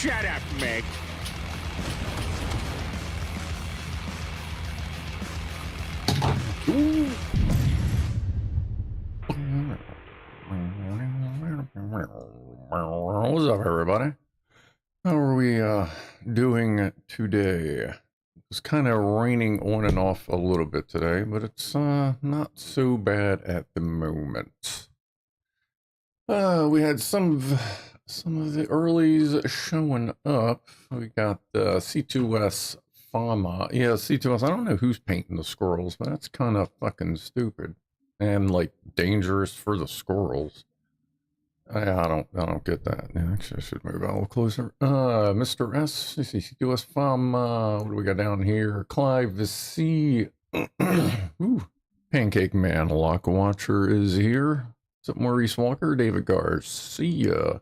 Shut up, Meg. What's up, everybody? How are we doing today? It's kind of raining on and off a little bit today, but it's not so bad at the moment. We had some of the earlies showing up. We got C2S Fama. Yeah, C2S. I don't know who's painting the squirrels, but that's kind of fucking stupid and like dangerous for the squirrels. I don't get that. Yeah, actually, I should move out a little closer. Mr. S, C2S Fama. What do we got down here? Clive C. Ooh, Pancake Man, Lock Watcher is here. What's up, Maurice Walker? David Garcia.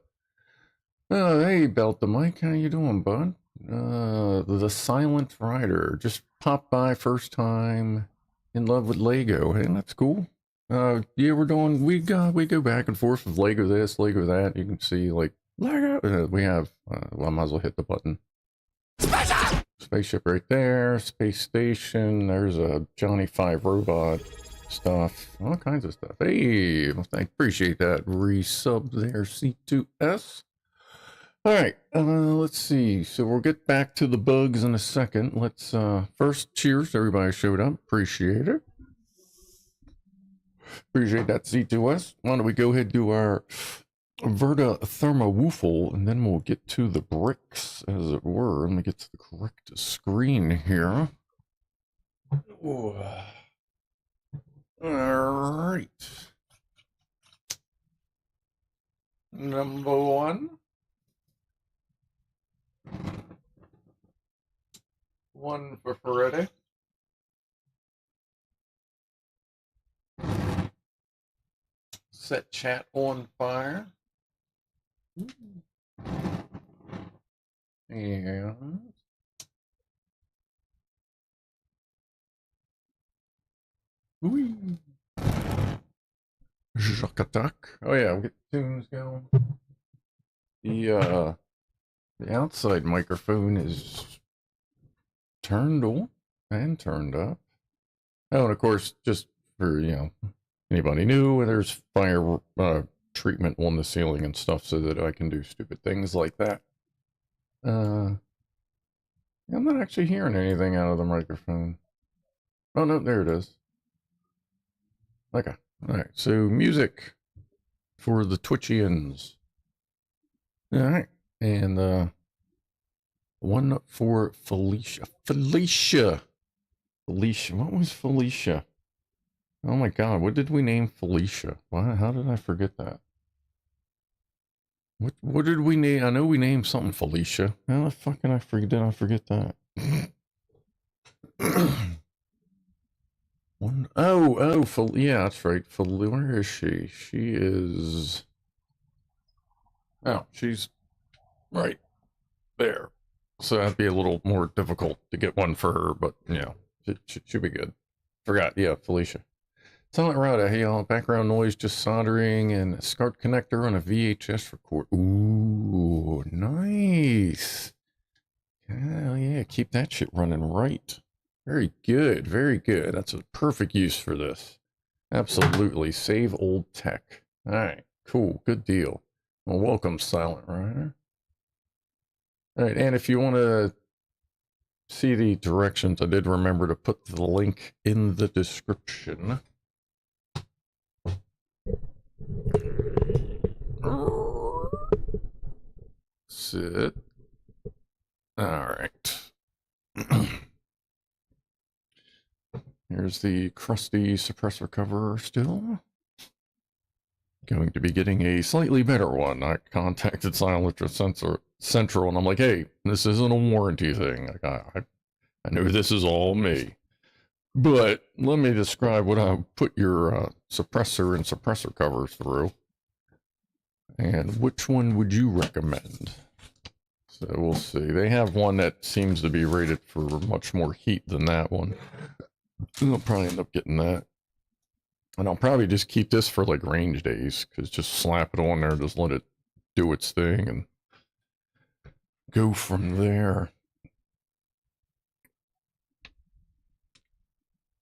Hey, Belt the Mic, how you doing, bud? The Silent Rider just popped by first time. In love with Lego. Hey, that's cool. Yeah, we go back and forth with Lego this, Lego that. You can see like Lego. We have. Well, I might as well hit the button. Spaceship right there. Space station. There's a Johnny 5 robot stuff. All kinds of stuff. Hey, well, I appreciate that resub there, C2S. All right, let's see. So we'll get back to the bugs in a second. Let's first cheers to everybody who showed up. Appreciate it. Appreciate that, C2S. Why don't we go ahead and do our Verta Thermowoofle, and then we'll get to the bricks, as it were. Let me get to the correct screen here. Ooh. All right. Number one. One for Freddy. Set chat on fire. And Jacques attack. Oh yeah, we'll get tunes going. The outside microphone is turned on and turned up. Oh, and of course, just for anybody new, there's fire treatment on the ceiling and stuff so that I can do stupid things like that. I'm not actually hearing anything out of the microphone. Oh no, there it is. Okay, all right. So music for the Twitchians. All right, and one for Felicia. Felicia. What was Felicia? Oh my god, what did we name Felicia? Why? How did I forget that? What did we name? I know we named something Felicia. How the fuck did I forget that? Yeah, that's right. Where is she? She is... Oh, she's right there. So that'd be a little more difficult to get one for her, but it should be good. Forgot, yeah, Felicia. Silent Router, hey y'all, background noise, just soldering and a SCART connector on a VHS record. Ooh, nice. Hell yeah, keep that shit running right. Very good, very good. That's a perfect use for this. Absolutely, save old tech. All right, cool, good deal. Well, welcome, Silent Rider. All right, and if you want to see the directions, I did remember to put the link in the description. Sit. All right. Here's the crusty suppressor cover still. Going to be getting a slightly better one. I contacted Silent Central and I'm like, hey, this isn't a warranty thing. Like, I know this is all me. But let me describe what I put your suppressor and suppressor covers through. And which one would you recommend? So we'll see. They have one that seems to be rated for much more heat than that one. I'll probably end up getting that. And I'll probably just keep this for like range days, because just slap it on there, just let it do its thing, and go from there.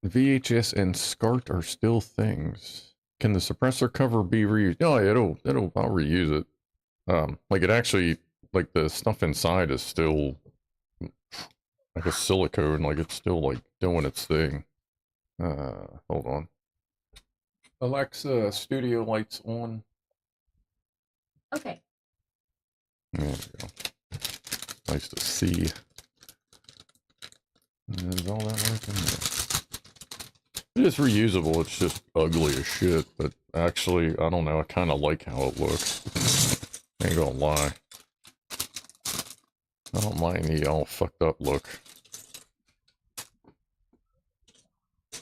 VHS and SCART are still things. Can the suppressor cover be reused? Oh, I'll reuse it. Like it actually, like the stuff inside is still like a silicone, like it's still like doing its thing. Hold on. Alexa, studio lights on. Okay. There we go. Nice to see. Is all that working? It is reusable, it's just ugly as shit, but actually, I don't know, I kind of like how it looks. Ain't gonna lie. I don't mind the all fucked up look.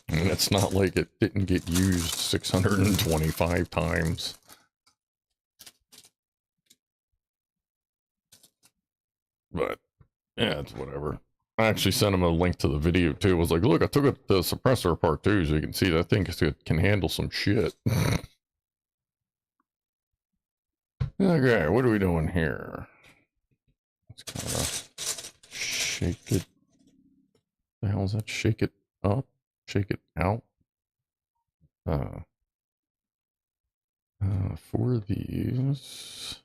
And it's not like it didn't get used 625 times. But, yeah, it's whatever. I actually sent him a link to the video too. It was like, look, I took it the suppressor apart too, so you can see that thing can handle some shit. Okay, what are we doing here? Let's kind of shake it. The hell is that? Shake it up, shake it out. For these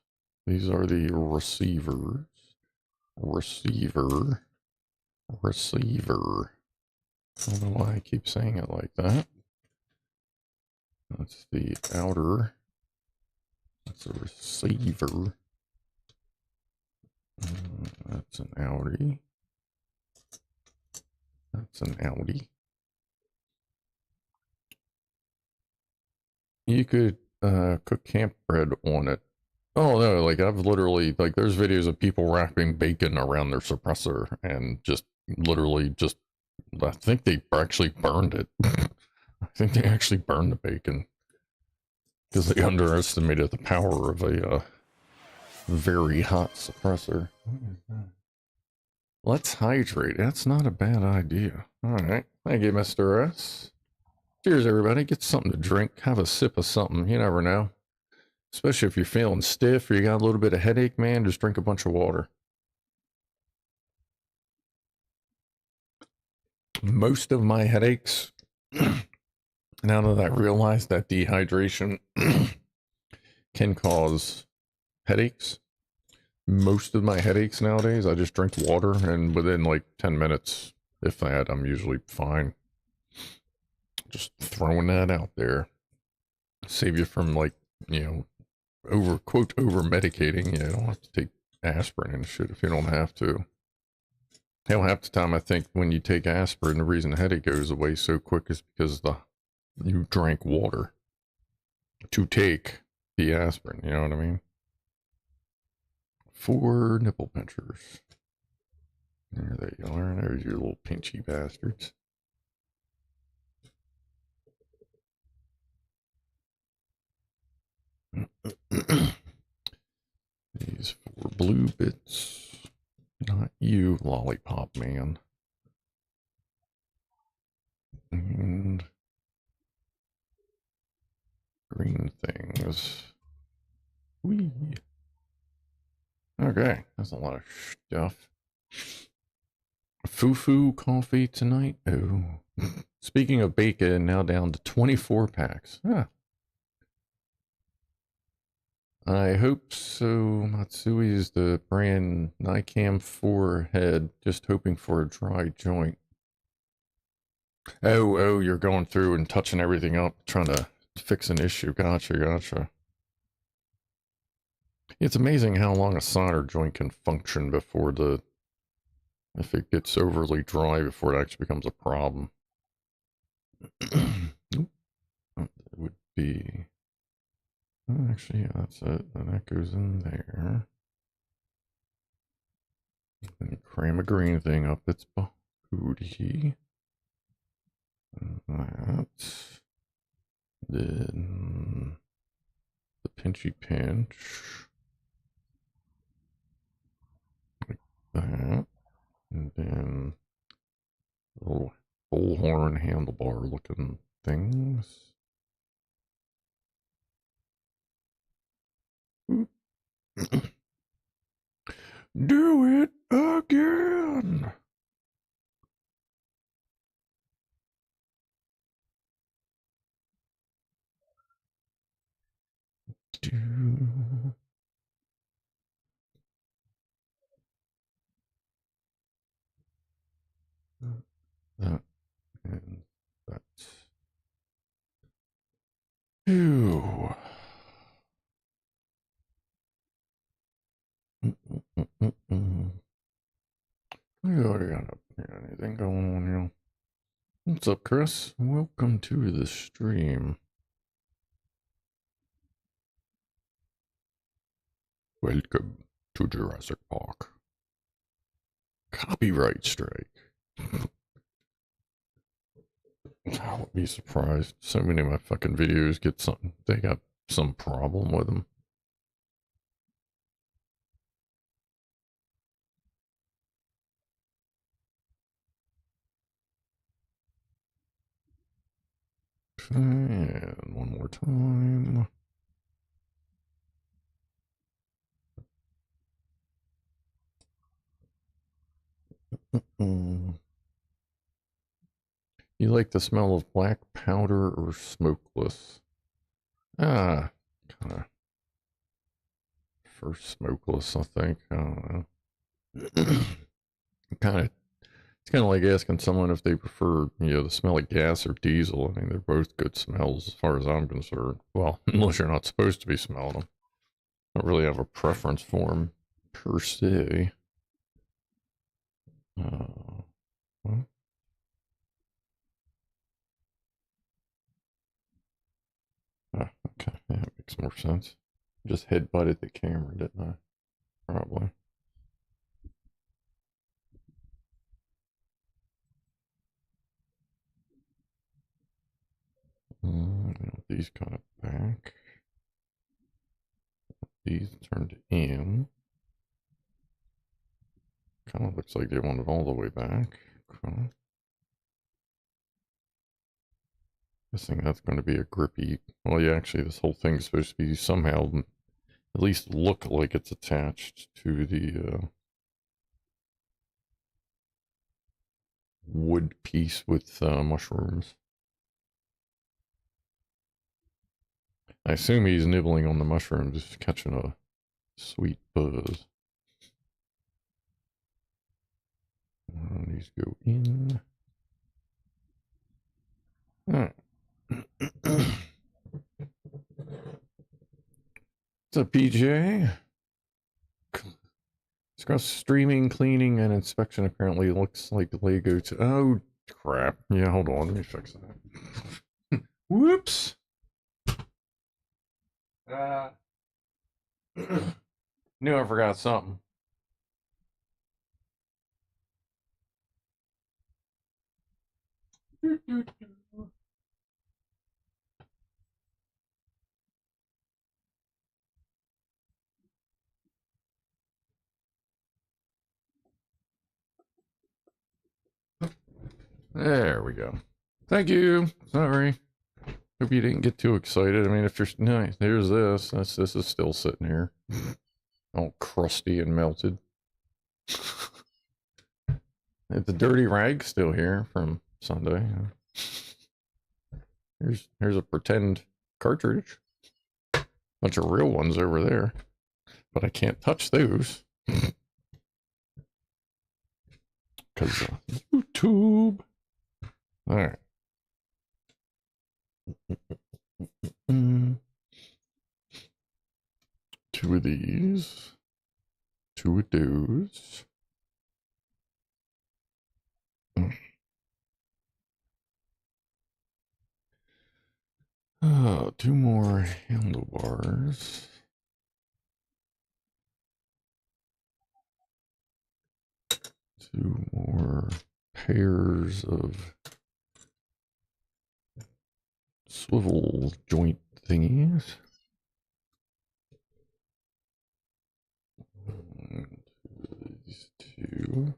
are the receivers. Receiver. I don't know why I keep saying it like that. That's the outer. That's a receiver. That's an outie. That's an outie. You could cook camp bread on it. Oh no, like I've literally, like there's videos of people wrapping bacon around their suppressor and just literally just, I think they actually burned it. I think they actually burned the bacon because they underestimated the power of a very hot suppressor. Let's hydrate. That's not a bad idea. All right. Thank you, Mr. S. Cheers, everybody. Get something to drink. Have a sip of something. You never know. Especially if you're feeling stiff or you got a little bit of headache, man, just drink a bunch of water. Most of my headaches, now that I realize that dehydration can cause headaches, most of my headaches nowadays, I just drink water, and within like 10 minutes, if that, I'm usually fine. Just throwing that out there. Save you from, like, you know, over medicating. You don't have to take aspirin and shit if you don't have to. Hell, half the time I think when you take aspirin, the reason the headache goes away so quick is because you drank water to take the aspirin, you know what I mean? 4 nipple pinchers. There they are. There's your little pinchy bastards. These 4 blue bits. Not you, lollipop man. And green things. Whee. Okay, that's a lot of stuff. Foo-foo coffee tonight. Oh. Speaking of bacon, now down to 24 packs. Huh. I hope so. Matsui is the brand Nicam 4 head. Just hoping for a dry joint. Oh, you're going through and touching everything up, trying to fix an issue. Gotcha. It's amazing how long a solder joint can function before if it gets overly dry before it actually becomes a problem. It would be... Oh, actually, yeah, that's it. And that goes in there. Then cram a green thing up its booty. That. Then the pinchy pinch. Like that. And then little bullhorn handlebar looking things. Do it again. Do that and that. Ew. We already got anything going on here. What's up, Chris? Welcome to the stream. Welcome to Jurassic Park. Copyright strike. I would be surprised. So many of my fucking videos get something. They got some problem with them. Okay, and one more time. You like the smell of black powder or smokeless? Kind of. First smokeless, I think. I don't know. It's kind of like asking someone if they prefer, the smell of gas or diesel. I mean, they're both good smells as far as I'm concerned. Well, unless you're not supposed to be smelling them. I don't really have a preference for them per se. Well, okay, that makes more sense. Just headbutted the camera, didn't I? Probably. These kind of back. These turned in. Kind of looks like they want it all the way back. Okay. Guessing that's going to be a grippy. Well, yeah, actually, this whole thing is supposed to be somehow at least look like it's attached to the wood piece with mushrooms. I assume he's nibbling on the mushrooms, just catching a sweet buzz. These go in. Alright. What's up, PJ? Scruff streaming, cleaning, and inspection apparently looks like Lego to. Oh, crap. Yeah, hold on. Let me fix that. Whoops. Knew I forgot something. There we go. Thank you. Sorry. Hope you didn't get too excited. I mean, if you're nice, there's this. This is still sitting here, all crusty and melted. The dirty rag's still here from Sunday. Here's a pretend cartridge. Bunch of real ones over there, but I can't touch those because YouTube. All right. Two of these. Two of those. Two more handlebars. Two more pairs of swivel joint thingies. These two.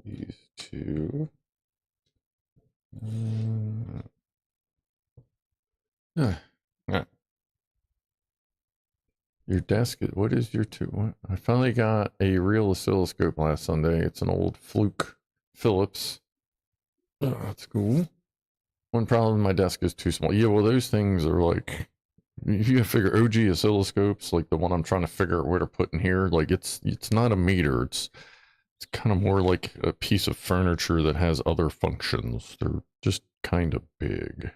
These two. Your desk, what is your what? I finally got a real oscilloscope last Sunday. It's an old Fluke Philips. Oh, that's cool. One problem, my desk is too small. Yeah, well, those things are like, if you figure OG oscilloscopes, like the one I'm trying to figure out where to put in here, like it's not a meter. It's kind of more like a piece of furniture that has other functions. They're just kind of big,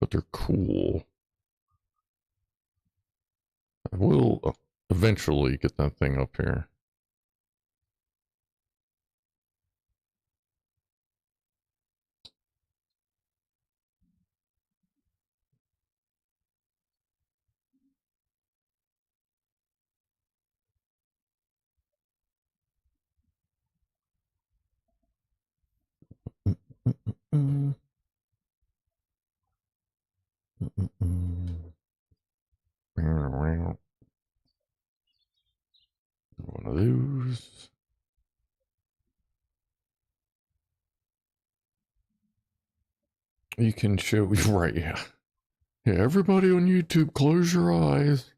but they're cool. I will eventually get that thing up here. One of those. You can show, right, yeah. Yeah, everybody on YouTube, close your eyes.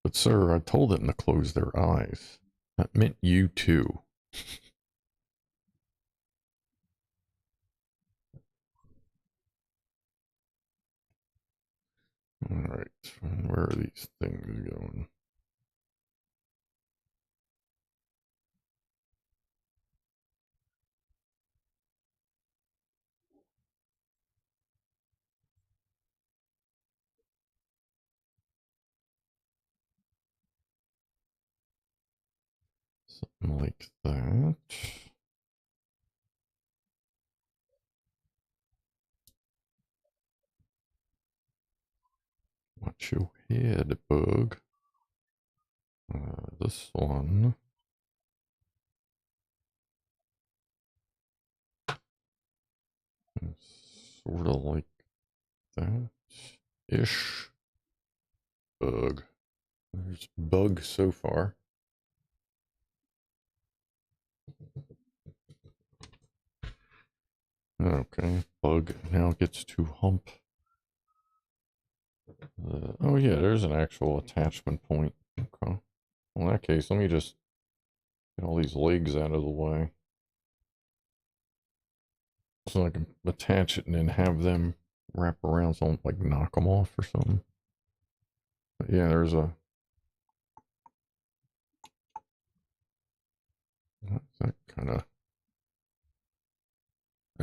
But sir, I told them to close their eyes. That meant you too. Alright, where are these things going? Something like that. Watch your head, bug. This one. Sort of like that-ish. Bug. There's bug so far. Okay, bug now gets to hump. Oh yeah, there's an actual attachment point. Okay. Well, in that case, let me just get all these legs out of the way. So I can attach it and then have them wrap around so I don't like knock them off or something. But yeah, there's a... that kind of...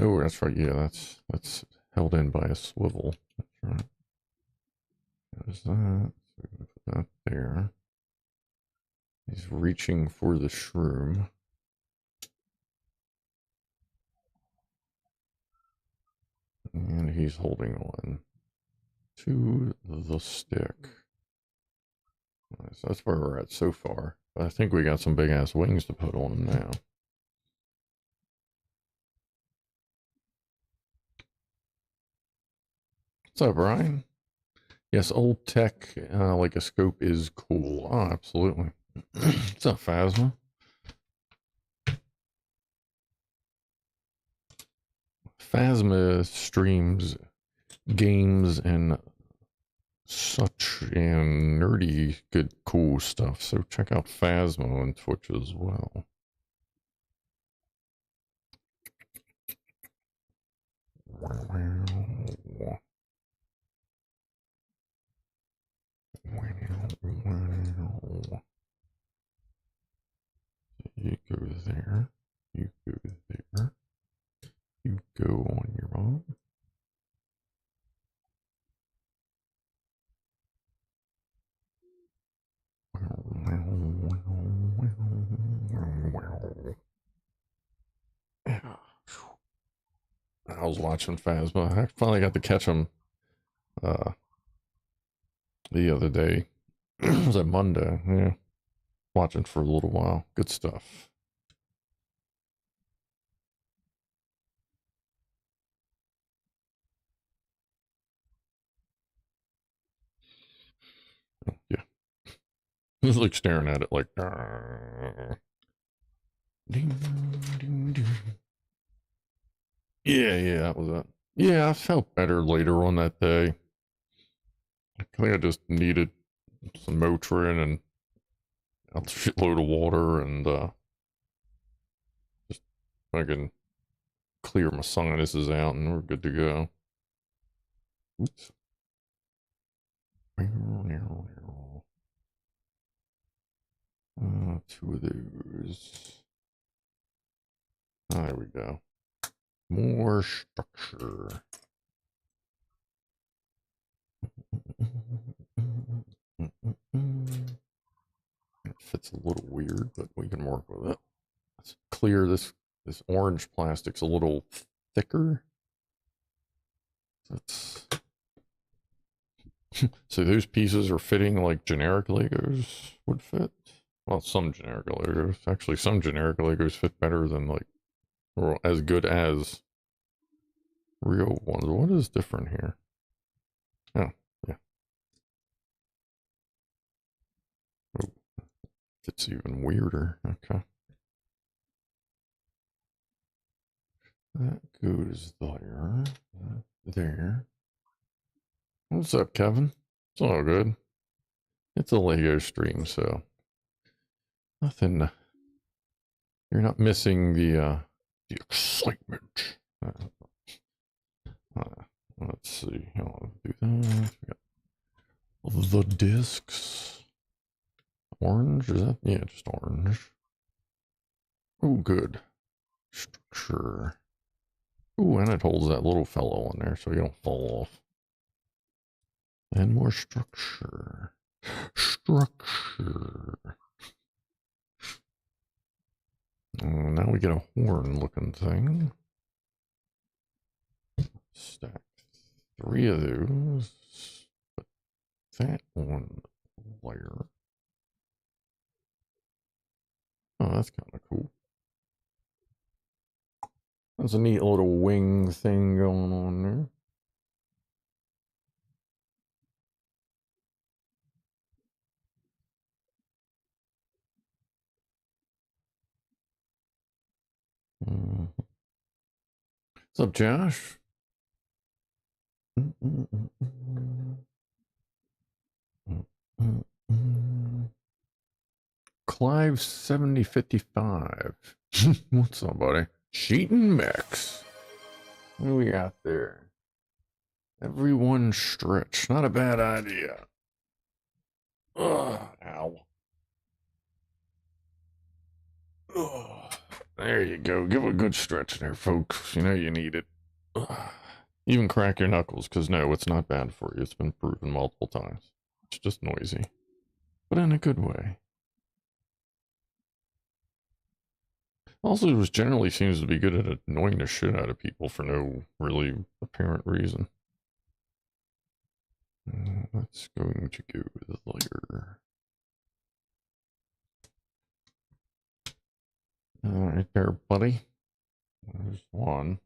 Oh, that's right. Yeah, that's held in by a swivel. That's right. There's that. So we're gonna put that there. He's reaching for the shroom. And he's holding on to the stick. So that's where we're at so far. But I think we got some big ass wings to put on him now. What's up, Ryan? Yes, old tech, like a scope is cool. Oh, absolutely. What's up, Phasma? Phasma streams games and such and nerdy, good, cool stuff. So check out Phasma on Twitch as well. You go there. You go there. You go on your own. I was watching Phasma. I finally got to catch him the other day. It was that Monday? Yeah. Watching for a little while. Good stuff. Yeah. It's like staring at it like. Ding, ding, ding. Yeah, that was it. Yeah, I felt better later on that day. I think I just needed some Motrin and a shitload of water and just fucking clear my sinuses out and we're good to go. Oops. Two of those. There we go. More structure. It fits a little weird, but we can work with it. Let's clear this orange plastic's a little thicker. That's so those pieces are fitting like generic Legos would fit. Well, some generic Legos. Actually, some generic Legos fit better than like, or as good as real ones. What is different here? Oh, yeah. Oh, fits even weirder. Okay. That goes there. There. What's up, Kevin? It's all good. It's a Lego stream, so nothing. You're not missing the excitement. Let's see. I'll do that. We got the discs. Orange, is that? Yeah, just orange. Oh, good. Structure. Oh, and it holds that little fellow on there so you don't fall off. And more structure. Structure. Now we get a horn looking thing. Stack 3 of those. Put that on layer. Oh, that's kind of cool. That's a neat little wing thing going on there. What's up, Josh? Clive 7055. What's up, buddy? Cheatin' Mix. What do we got there? Everyone stretch. Not a bad idea. Ugh, ow. Ugh. There you go. Give a good stretch there, folks. You know you need it. Ugh. Even crack your knuckles, because no, it's not bad for you. It's been proven multiple times. It's just noisy. But in a good way. Also, it generally seems to be good at annoying the shit out of people for no really apparent reason. That's going to go with the layer. Alright there, buddy. There's one.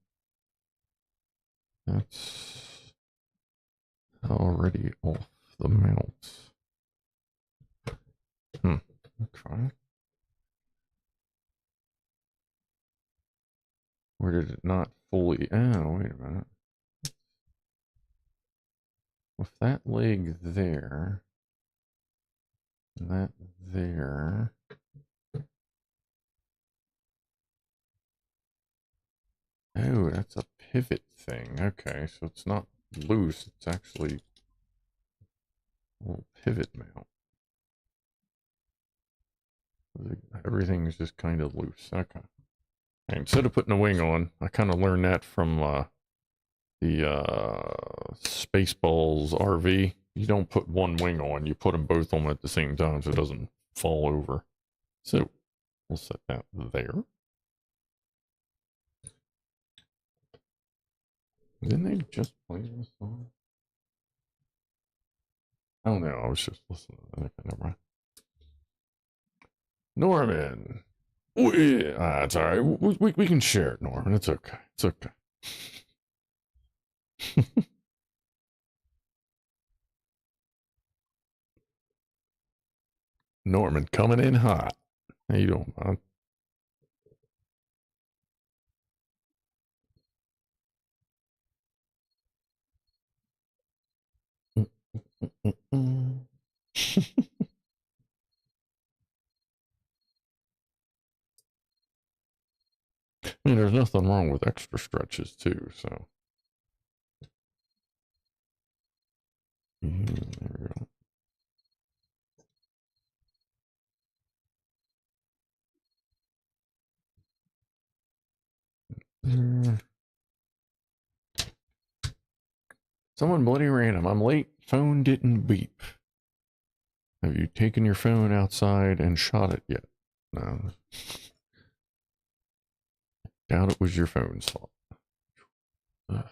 That's already off the mount. Okay. Where did it not fully... Oh, wait a minute. With that leg there... And that there... Oh, that's a pivot thing. Okay, so it's not loose. It's actually a little pivot mount. Everything's just kind of loose. Okay. And instead of putting a wing on, I kind of learned that from the Spaceballs RV. You don't put one wing on. You put them both on at the same time so it doesn't fall over. So we'll set that there. Didn't they just play this song? I don't know. I was just listening. Okay, never mind. Norman. It's all right. We can share it, Norman. It's okay. It's okay. Norman coming in hot. How you doing, man? I mean, there's nothing wrong with extra stretches too, so. There we go. Someone bloody random. I'm late. Phone didn't beep. Have you taken your phone outside and shot it yet? No. Doubt it was your phone's fault. Yeah.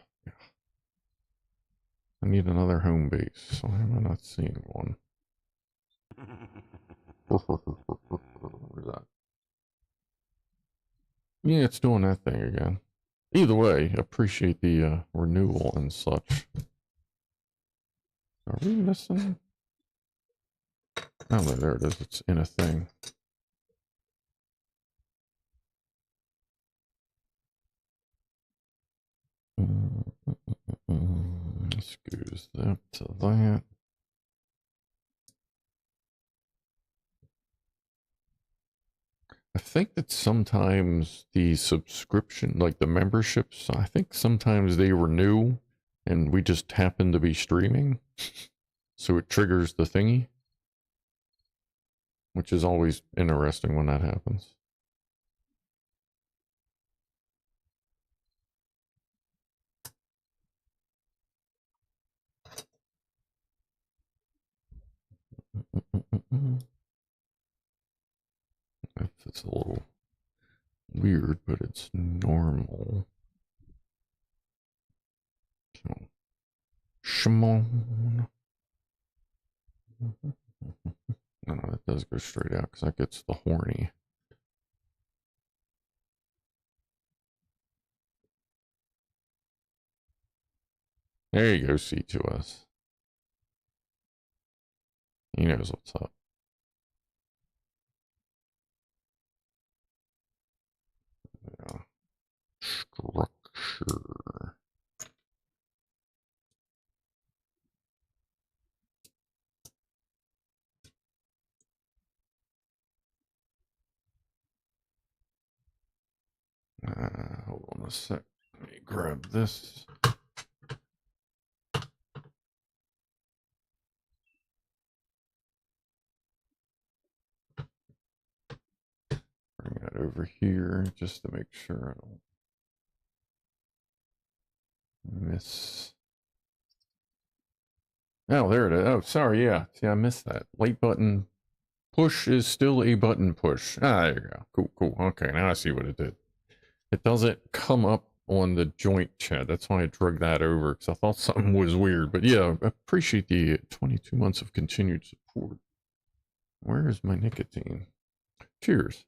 I need another home base. Why am I not seeing one? Where's that? Yeah, it's doing that thing again. Either way, appreciate the renewal and such. Are we missing? Oh, there it is. It's in a thing. Screws that to that. I think that sometimes the subscription, like the memberships, I think sometimes they renew and we just happen to be streaming. So it triggers the thingy. Which is always interesting when that happens. It's a little weird, but it's normal. So, Shimon. No, that does go straight out because that gets the horny. There you go, C2S. He knows what's up. Yeah. Structure. Hold on a sec. Let me grab this. Bring that over here just to make sure I don't miss. Oh, there it is. Oh, sorry. Yeah. See, I missed that. Late button push is still a button push. Ah, there you go. Cool, cool. Okay, now I see what it did. It doesn't come up on the joint chat. That's why I drug that over, because I thought something was weird. But yeah, I appreciate the 22 months of continued support. Where is my nicotine? Cheers.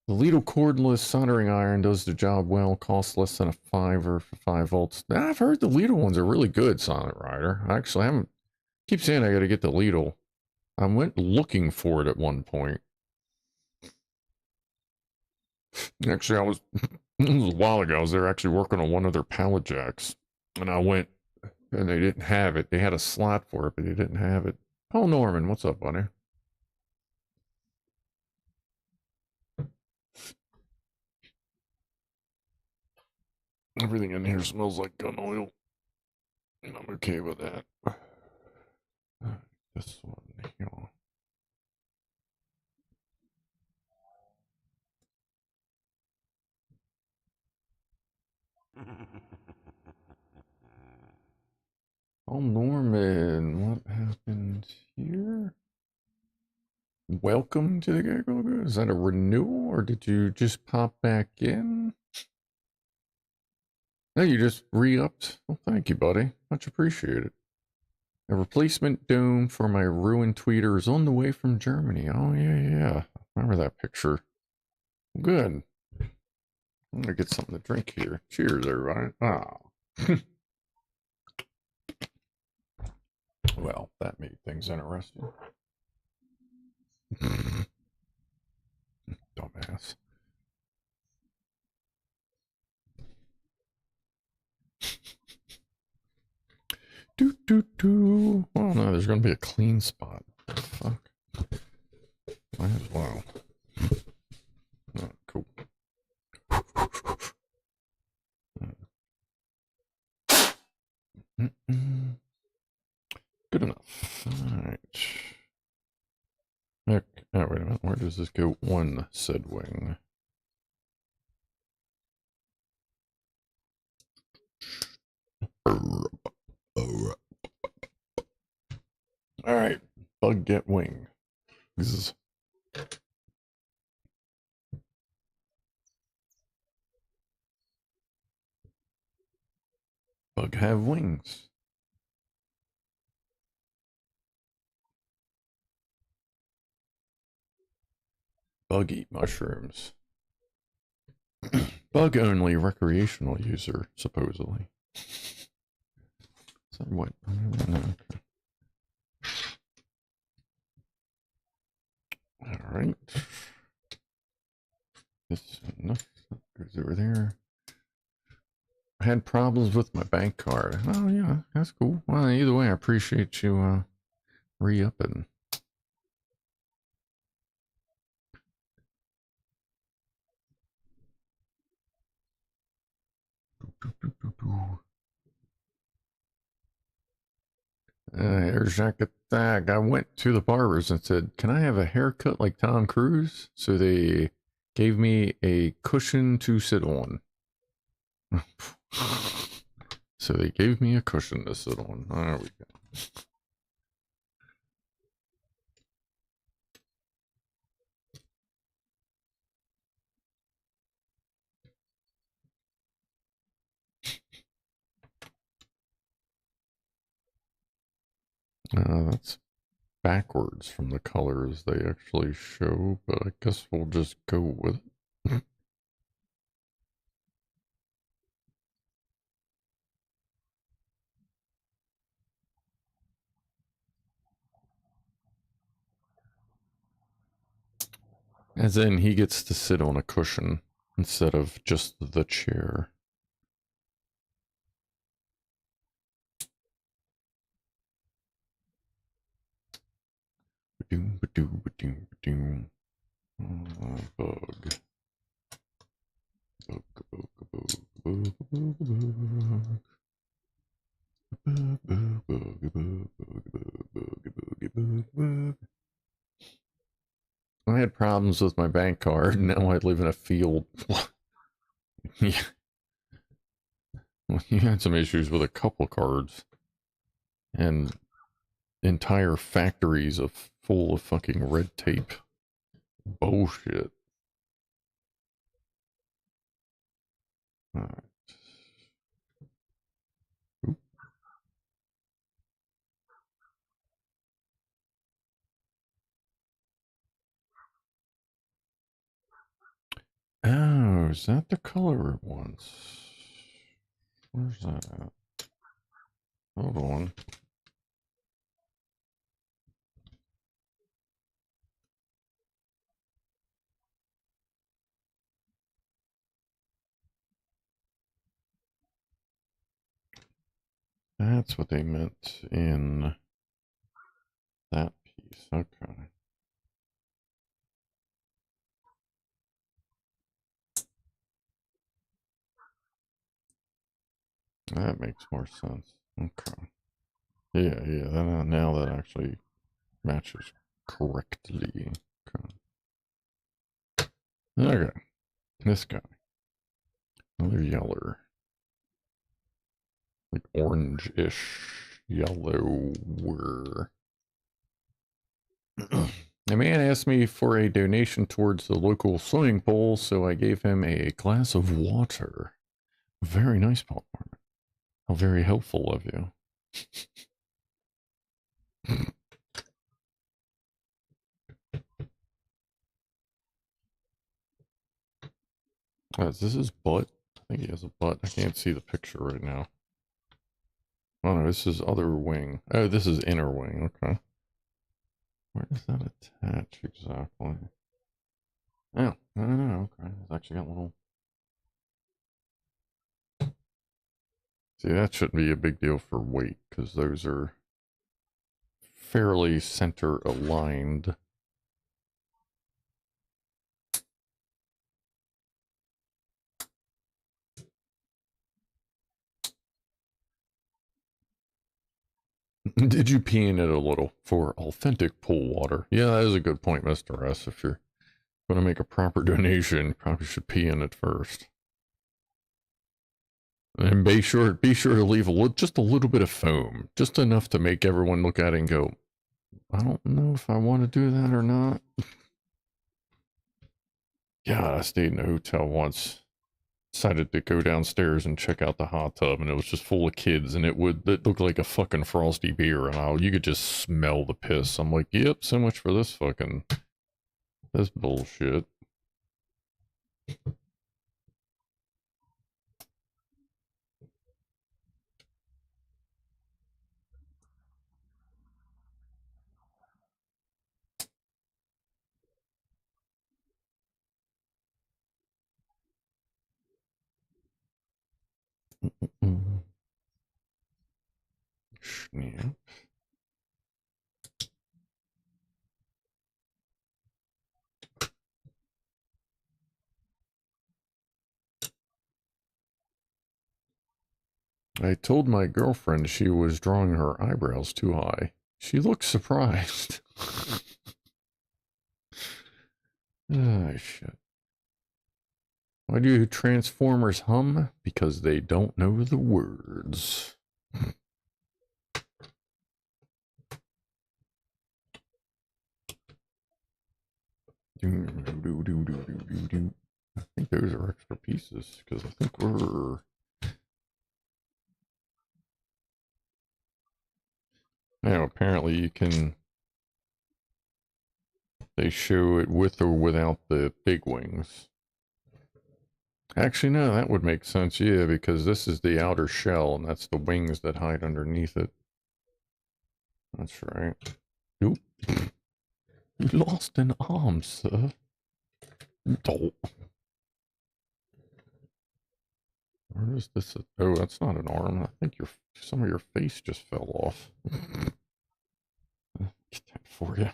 The Lidl cordless soldering iron does the job well. Costs less than a $5 for 5 volts. I've heard the Lidl ones are really good, Silent Rider. I actually haven't. Keep saying I got to get the Lidl. I went looking for it at one point. Actually, I was, it was a while ago. I was there actually working on one of their pallet jacks. And I went, and they didn't have it. They had a slot for it, but they didn't have it. Oh, Norman, what's up, buddy? Everything in here smells like gun oil. And I'm okay with that. This one here. Oh, Norman, what happened here? Welcome to the Gaggle. Is that a renewal, or did you just pop back in? No, you just re-upped. Well, thank you, buddy. Much appreciated. A replacement dome for my ruined tweeter is on the way from Germany. Oh, yeah. Remember that picture. Good. I'm gonna get something to drink here. Cheers, everybody. Oh. Well, that made things interesting. Dumbass. Do. Oh no, there's gonna be a clean spot. What the fuck? Might as well. Oh, cool. Good enough. Alright. Heck, oh, wait a minute. Where does this go? One said wing. Alright. Bug get wing. Zzz. Bug have wings. Bug eat mushrooms. Bug only recreational user, supposedly. So what? No, okay. Alright. This enough goes over there. I had problems with my bank card. Oh yeah, that's cool. Well, either way, I appreciate you re-upping. Here's Jack Attack. I went to the barbers and said, "Can I have a haircut like Tom Cruise?" So they gave me a cushion to sit on. So they gave me a cushion to sit on. There we go. That's backwards from the colors they actually show, but I guess we'll just go with it. As in, he gets to sit on a cushion instead of just the chair. Ba-doom, ba-doom, ba-doom, ba-doom. Bug. I had problems with my bank card. Now I live in a field. Yeah. Well, you had some issues with a couple cards. And entire factories of full of fucking red tape. Bullshit. Alright. Oh, is that the color it wants? Where's that at? Hold on. That's what they meant in that piece. Okay. That makes more sense. Okay. Yeah. Now that actually matches correctly. Okay. This guy. Another yeller. Like orange-ish yellower. A man asked me for a donation towards the local swimming pool, so I gave him a glass of water. Very nice, Paul Marmot. How very helpful of you. Is this his butt? I think he has a butt. I can't see the picture right now. Oh no, this is other wing. Oh, this is inner wing. Okay. Where does that attach exactly? Oh, no, okay. It's actually got little. See, that shouldn't be a big deal for weight, because those are fairly center aligned. Did you pee in it a little for authentic pool water? Yeah, that is a good point, Mr. S. If you're going to make a proper donation, you probably should pee in it first. And be sure to leave just a little bit of foam, just enough to make everyone look at it and go, I don't know if I want to do that or not. Yeah, I stayed in a hotel once. Decided to go downstairs and check out the hot tub, and it was just full of kids, and it looked like a fucking frosty beer, and you could just smell the piss. I'm like, yep, so much for this bullshit. Snap. I told my girlfriend she was drawing her eyebrows too high. She looked surprised. Ah, shit. Why do Transformers hum? Because they don't know the words. I think those are extra pieces, because I think we're... Now, apparently you can... They show it with or without the big wings. Actually, no, that would make sense, yeah, because this is the outer shell, and that's the wings that hide underneath it. That's right. Nope. You lost an arm, sir. Oh. Where is this? Oh, that's not an arm. I think some of your face just fell off. Get that for you.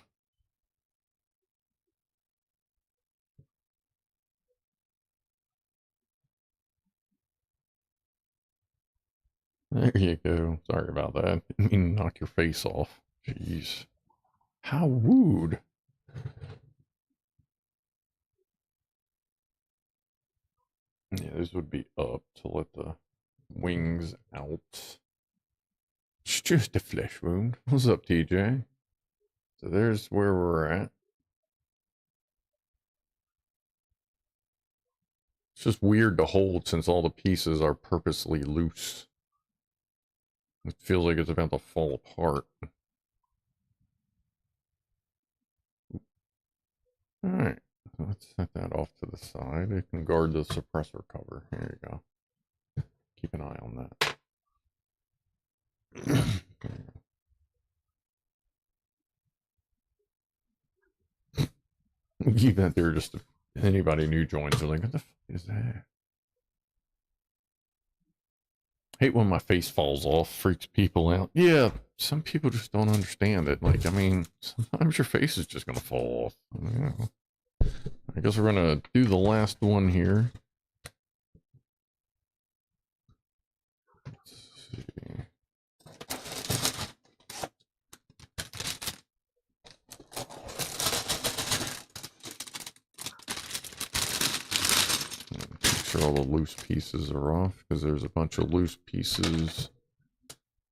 There you go. Sorry about that. Didn't mean to knock your face off. Jeez. How rude. Yeah, this would be up to let the wings out. It's just a flesh wound. What's up, TJ? So there's where we're at. It's just weird to hold since all the pieces are purposely loose. It feels like it's about to fall apart. Alright, let's set that off to the side. It can guard the suppressor cover. Here you go. Keep an eye on that. Keep that there just to, anybody new joins are like, what the fuck is that? Hate when my face falls off, freaks people out. Yeah, some people just don't understand it. Like, I mean, sometimes your face is just gonna fall off. I guess we're gonna do the last one here. Let's see. 'Make sure all the loose pieces are off, because there's a bunch of loose pieces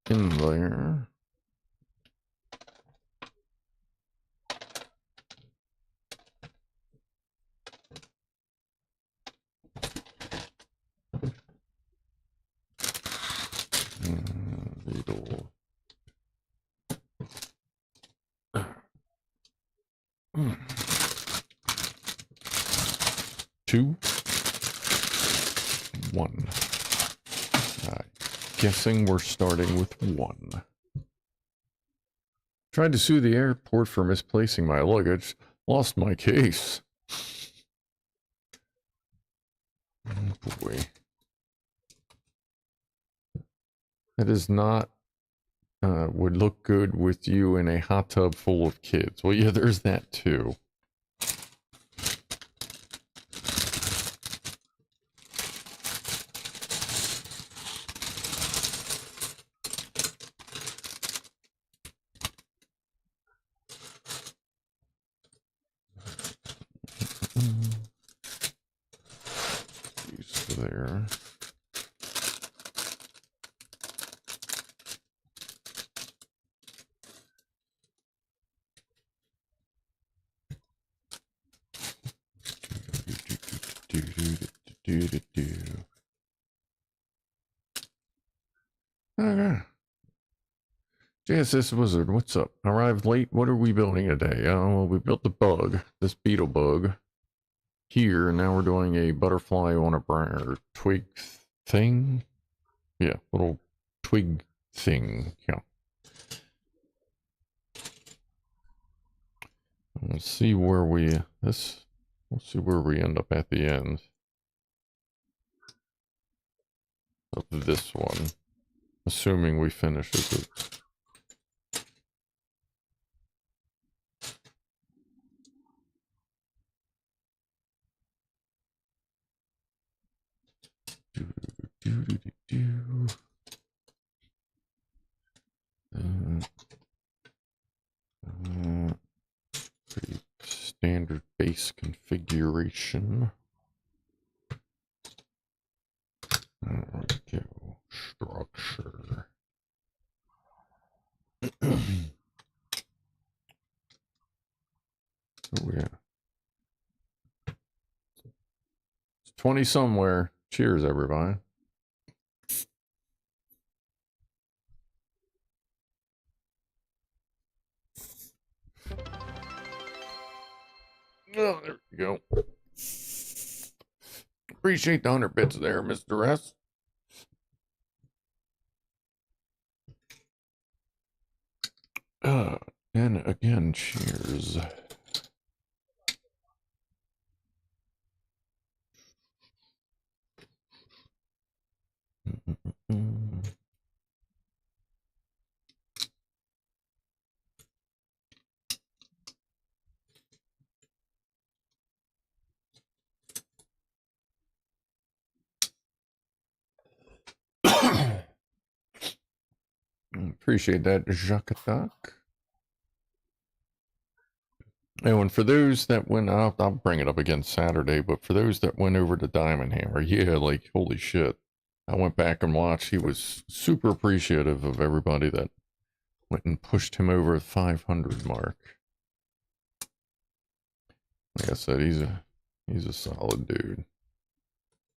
in there. Needle. 2, 1. Guessing we're starting with 1. Tried to sue the airport for misplacing my luggage. Lost my case. Oh boy. That is not... would look good with you in a hot tub full of kids. Well, yeah, there's that too. There. Okay. JSS Wizard, what's up? Arrived late. What are we building today? Well, we built the bug, this beetle bug here, and now we're doing a butterfly on a briar twig thing. Yeah, little twig thing. Yeah. Let's see where we we'll see where we end up at the end of this one, assuming we finish it. Pretty standard base configuration. There we go. Structure. Oh yeah. It's 20 somewhere. Cheers, everybody. Oh, there we go. Appreciate the 100 bits there, Mr. S. And again, cheers. Appreciate that, Jacques. And for those that went out, I'll bring it up again Saturday, but for those that went over to Diamond Hammer, yeah, like, holy shit. I went back and watched. He was super appreciative of everybody that went and pushed him over the 500 mark. Like I said, he's a solid dude.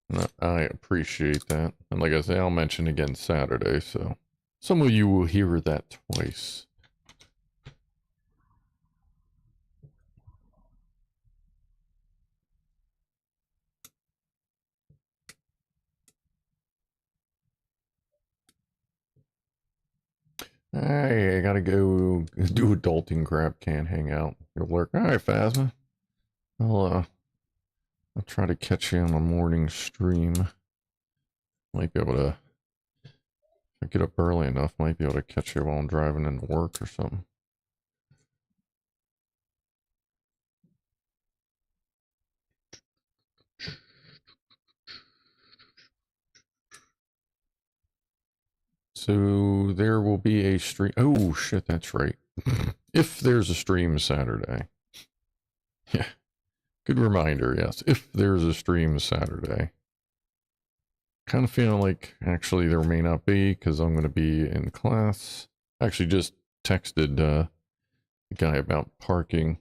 And I appreciate that. And like I say, I'll mention again Saturday, so some of you will hear that twice. Hey, I gotta go do adulting crap. Can't hang out. You'll work. All right, Phasma. I'll try to catch you on a morning stream. Might be able to, if I get up early enough, might be able to catch you while I'm driving into work or something. So there will be a stream. Oh shit, that's right. If there's a stream Saturday. Yeah. Good reminder, yes. If there's a stream Saturday. Kind of feeling like actually there may not be because I'm going to be in class. Actually just texted the guy about parking.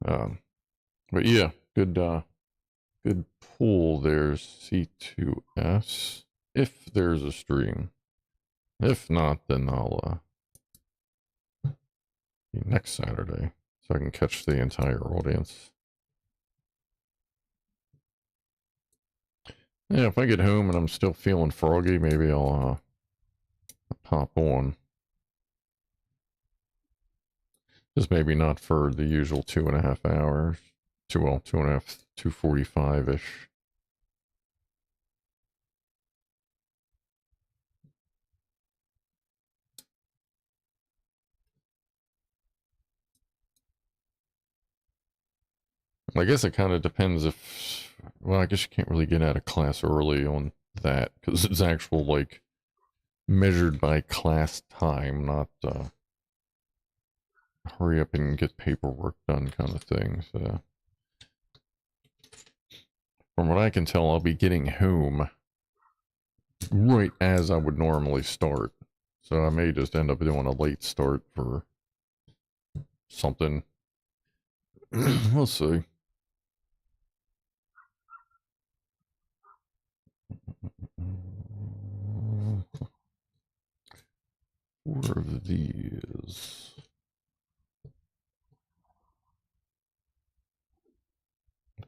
But yeah, good pull. There's C2S. If there's a stream. If not, then I'll be next Saturday so I can catch the entire audience. Yeah, if I get home and I'm still feeling froggy, maybe I'll pop on. Just maybe not for the usual 2.5 hours. 2.5, 2:45-ish. I guess it kind of depends if, well, I guess you can't really get out of class early on that because it's actual, like, measured by class time, not hurry up and get paperwork done kind of thing. So, from what I can tell, I'll be getting home right as I would normally start. So I may just end up doing a late start for something. We'll see. Four of these.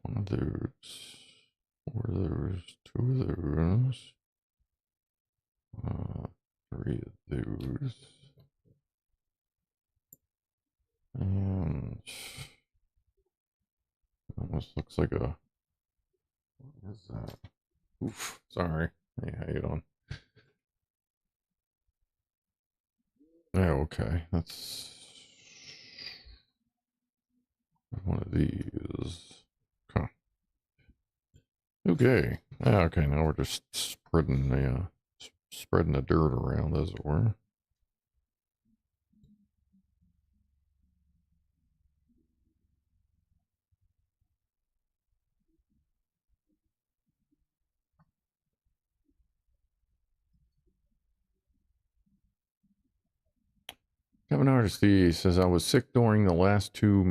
One of those. Four of those. Two of those. Three of those. And almost looks like a, what is that? Oof, sorry. Hey, how you doing? Oh, okay. That's one of these. Huh. Okay. Okay, now we're just spreading the dirt around, as it were. Kevin Artisty says, I was sick during the last two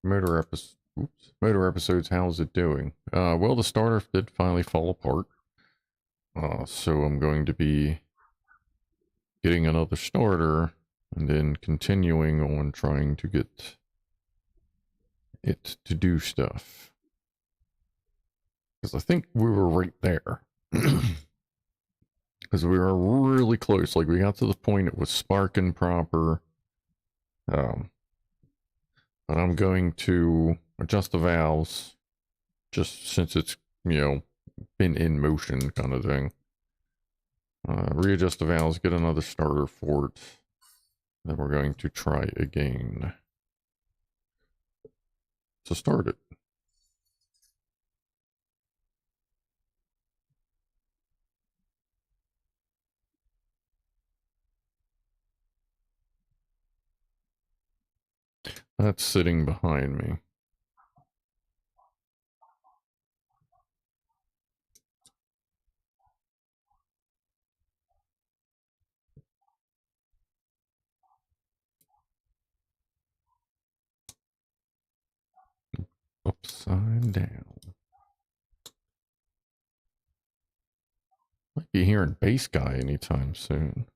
motor episodes. How's it doing? Well, the starter did finally fall apart. So I'm going to be getting another starter and then continuing on trying to get it to do stuff. Because I think we were right there. Because we were really close. Like, we got to the point it was sparking proper. But I'm going to adjust the valves just since it's, been in motion kind of thing. Readjust the valves, get another starter for it. Then we're going to try again to start it. That's sitting behind me. Upside down. Might be hearing bass guy anytime soon.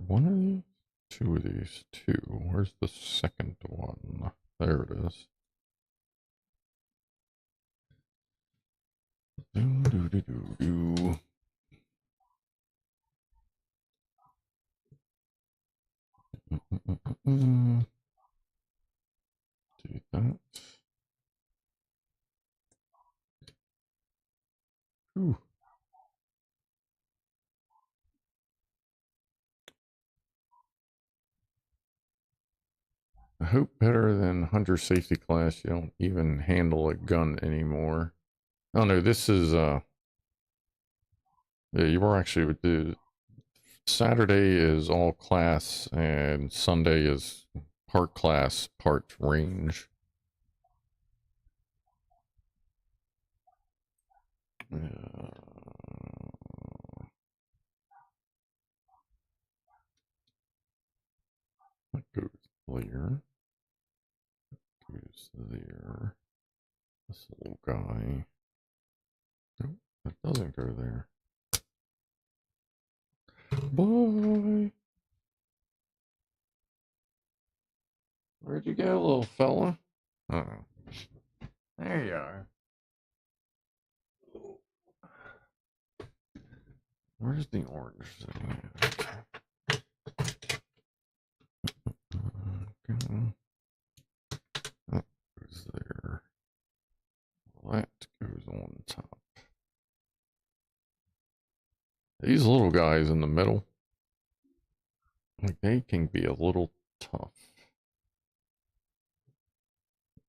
One of these? Two of these. Two. Where's the second one? There it is. Do. Do that. Ooh. I hope better than Hunter Safety Class you don't even handle a gun anymore. Oh no, this is yeah, you were actually with the Saturday is all class and Sunday is part class, part range. That goes there. Goes there. This little guy. Nope, that doesn't go there. Bye. Where'd you go, little fella? Uh-oh. There you are. Where's the orange thing? that goes on top. These little guys in the middle, like, they can be a little tough.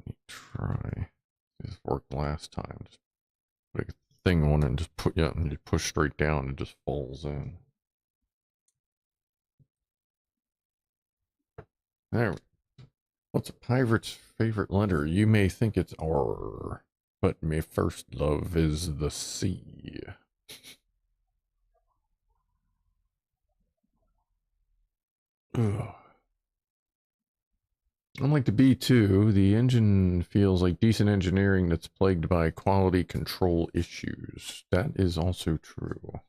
Let me try. This worked last time. Just put a thing on it and just put, yeah, and you push straight down and it just falls in. There. What's a pirate's favorite letter? You may think it's R, but my first love is the C. Ugh. Unlike the B2, the engine feels like decent engineering that's plagued by quality control issues. That is also true.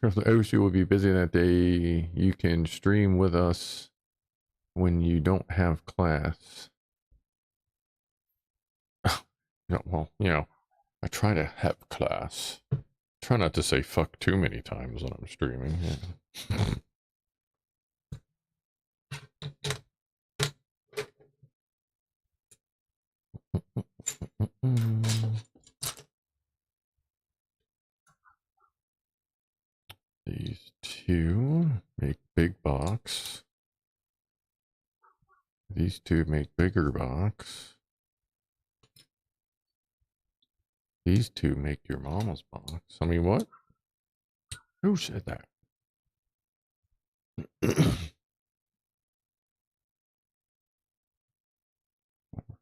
If the OC will be busy that day, you can stream with us when you don't have class. Yeah, well, you know, I try to have class. Try not to say fuck too many times when I'm streaming. Yeah. These two make big box. These two make bigger box. These two make your mama's box. I mean, what? Who said that?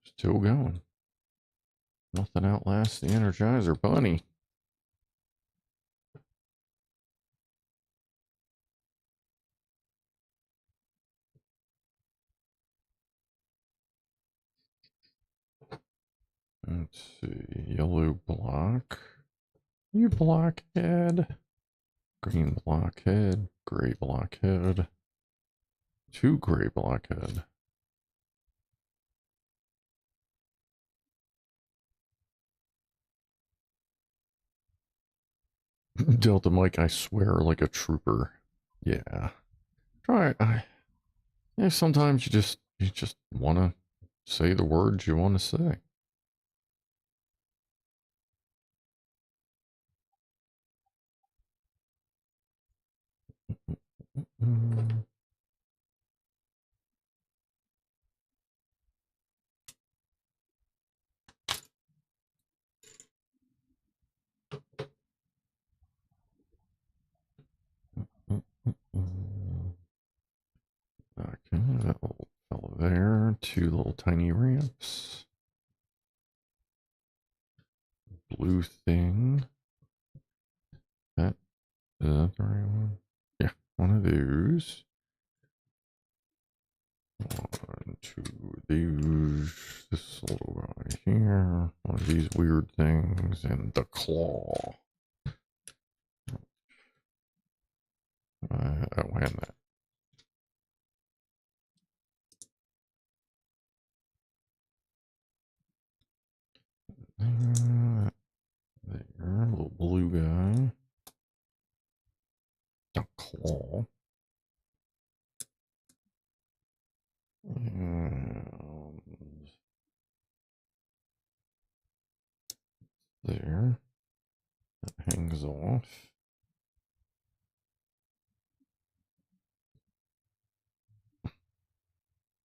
Still going. Nothing outlasts the Energizer Bunny. Let's see. Yellow block. You blockhead. Green blockhead. Gray blockhead. Two gray blockhead. Delta Mike, I swear like a trooper. Yeah. Try it. Yeah, sometimes you just want to say the words you want to say. Okay, that little fellow there. Two little tiny ramps. Blue thing. That is that the right one? Yeah, one of those. One, two of these. This little guy here. One of these weird things, and the claw. Oh, and that. There, little blue guy. The claw. And there. That hangs off.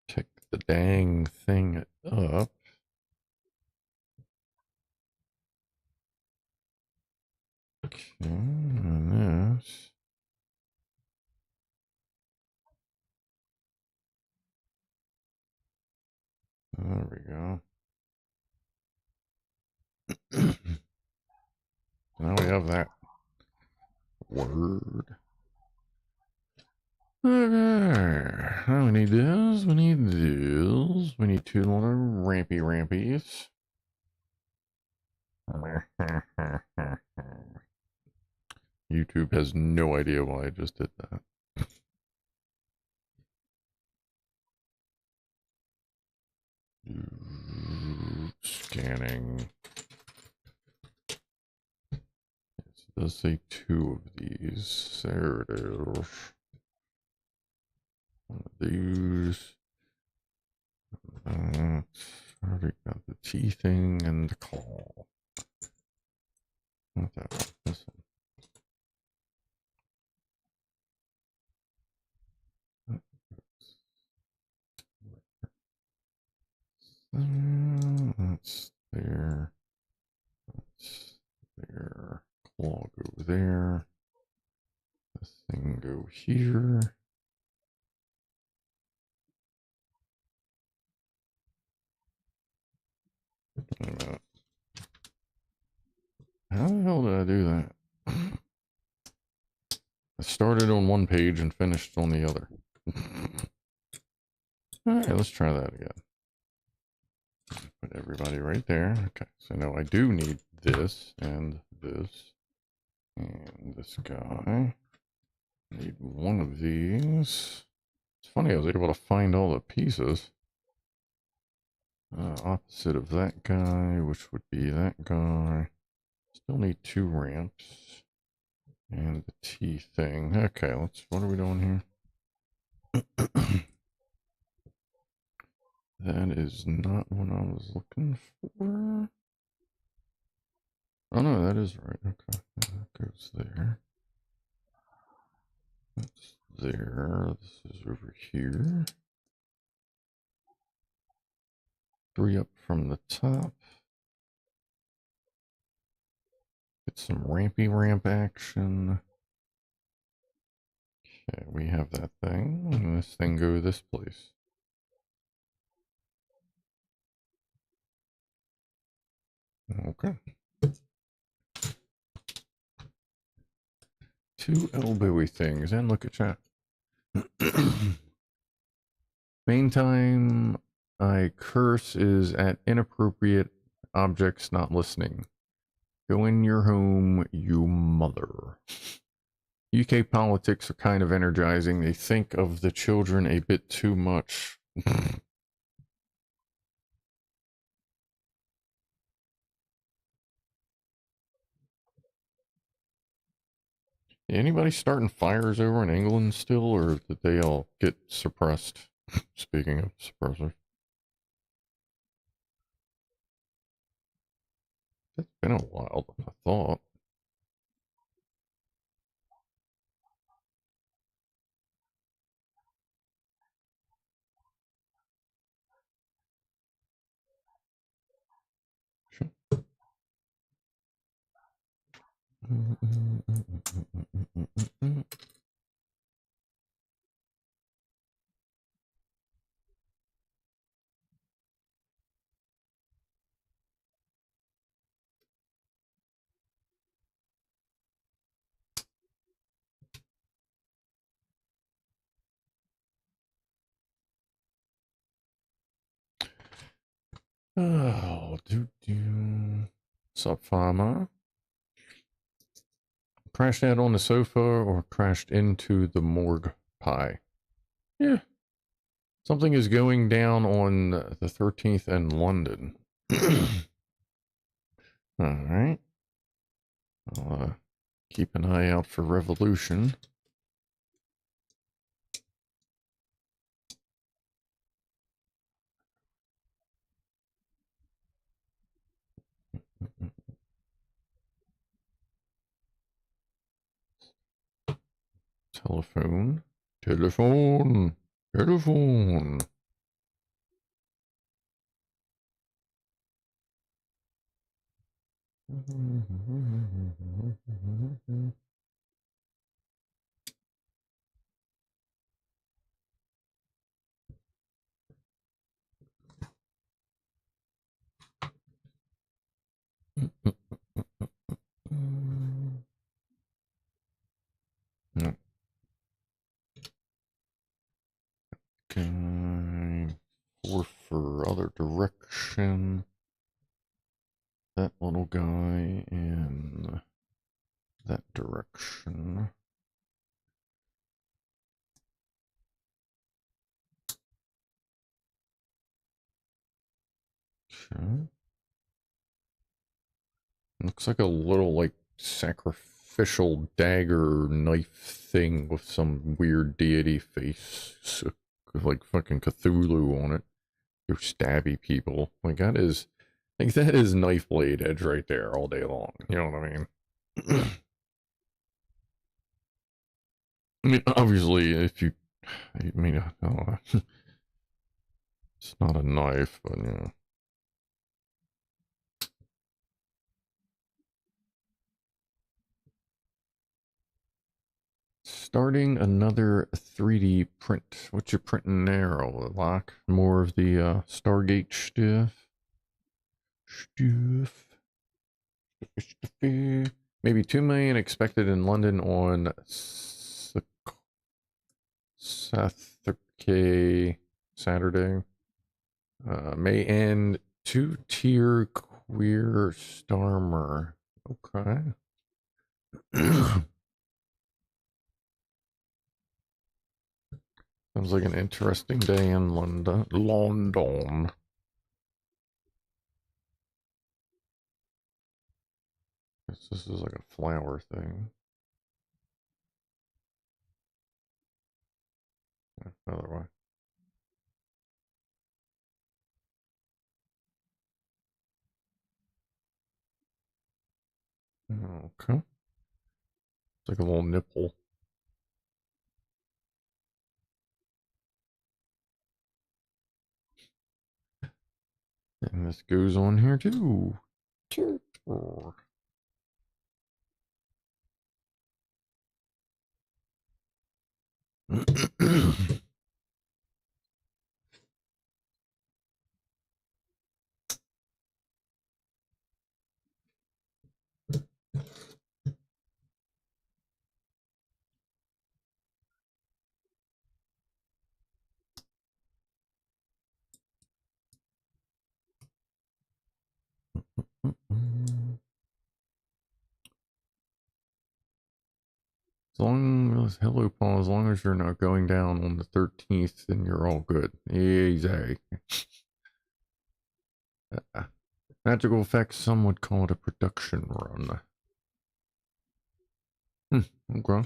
Pick the dang thing up. Okay, and this. There we go. Now we have that word. Okay. Now we need this. We need this. We need two little rampy rampies. YouTube has no idea why I just did that. Scanning. It does say two of these. There it is. One of these. Already got the T thing and the call. Not that one. This one. That's there. That's there. Claw go there. This thing go here. Wait a minute. How the hell did I do that? I started on one page and finished on the other. Alright, let's try that again. Put everybody right there. Okay, so now I do need this and this and this guy. I need one of these. It's funny, I was able to find all the pieces. Opposite of that guy, which would be that guy. Still need 2 ramps. And the T thing. Okay, what are we doing here? That is not what I was looking for. Oh no, that is right. Okay, that goes there. That's there. This is over here. 3 up from the top. Get some rampy ramp action. Okay, we have that thing. And this thing go this place. Okay. 2 elbowy things. And look at chat. Main time I curse is at inappropriate objects not listening. Go in your home, you mother. UK politics are kind of energizing. They think of the children a bit too much. Anybody starting fires over in England still, or did they all get suppressed? Speaking of suppressors. It's been a while, I thought. Oh, Sup, farmer? Crashed out on the sofa or crashed into the morgue pie? Yeah. Something is going down on the 13th in London. Alright. I'll keep an eye out for Revolution. Telephone. Telephone. Telephone. No. Okay. 4 for other direction. That little guy in that direction. Okay. Looks like a little, like, sacrificial dagger knife thing with some weird deity face, like fucking Cthulhu on it. go stabby people. Like that is, like that is knife blade edge right there all day long. You know what I mean? I mean, obviously, if you, I mean, I don't know. It's not a knife, but you know. Starting another 3D print. What you printing there, Lock? More of the Stargate stuff. Maybe 2 million expected in London on Saturday. May end 2-tier queer starmer. Okay. Sounds like an interesting day in London. London. Guess this is like a flower thing. Yeah, other way. Okay. It's like a little nipple. And this goes on here too. As long as, hello, Paul, as long as you're not going down on the 13th, then you're all good. Easy. Magical effects, some would call it a production run. Okay.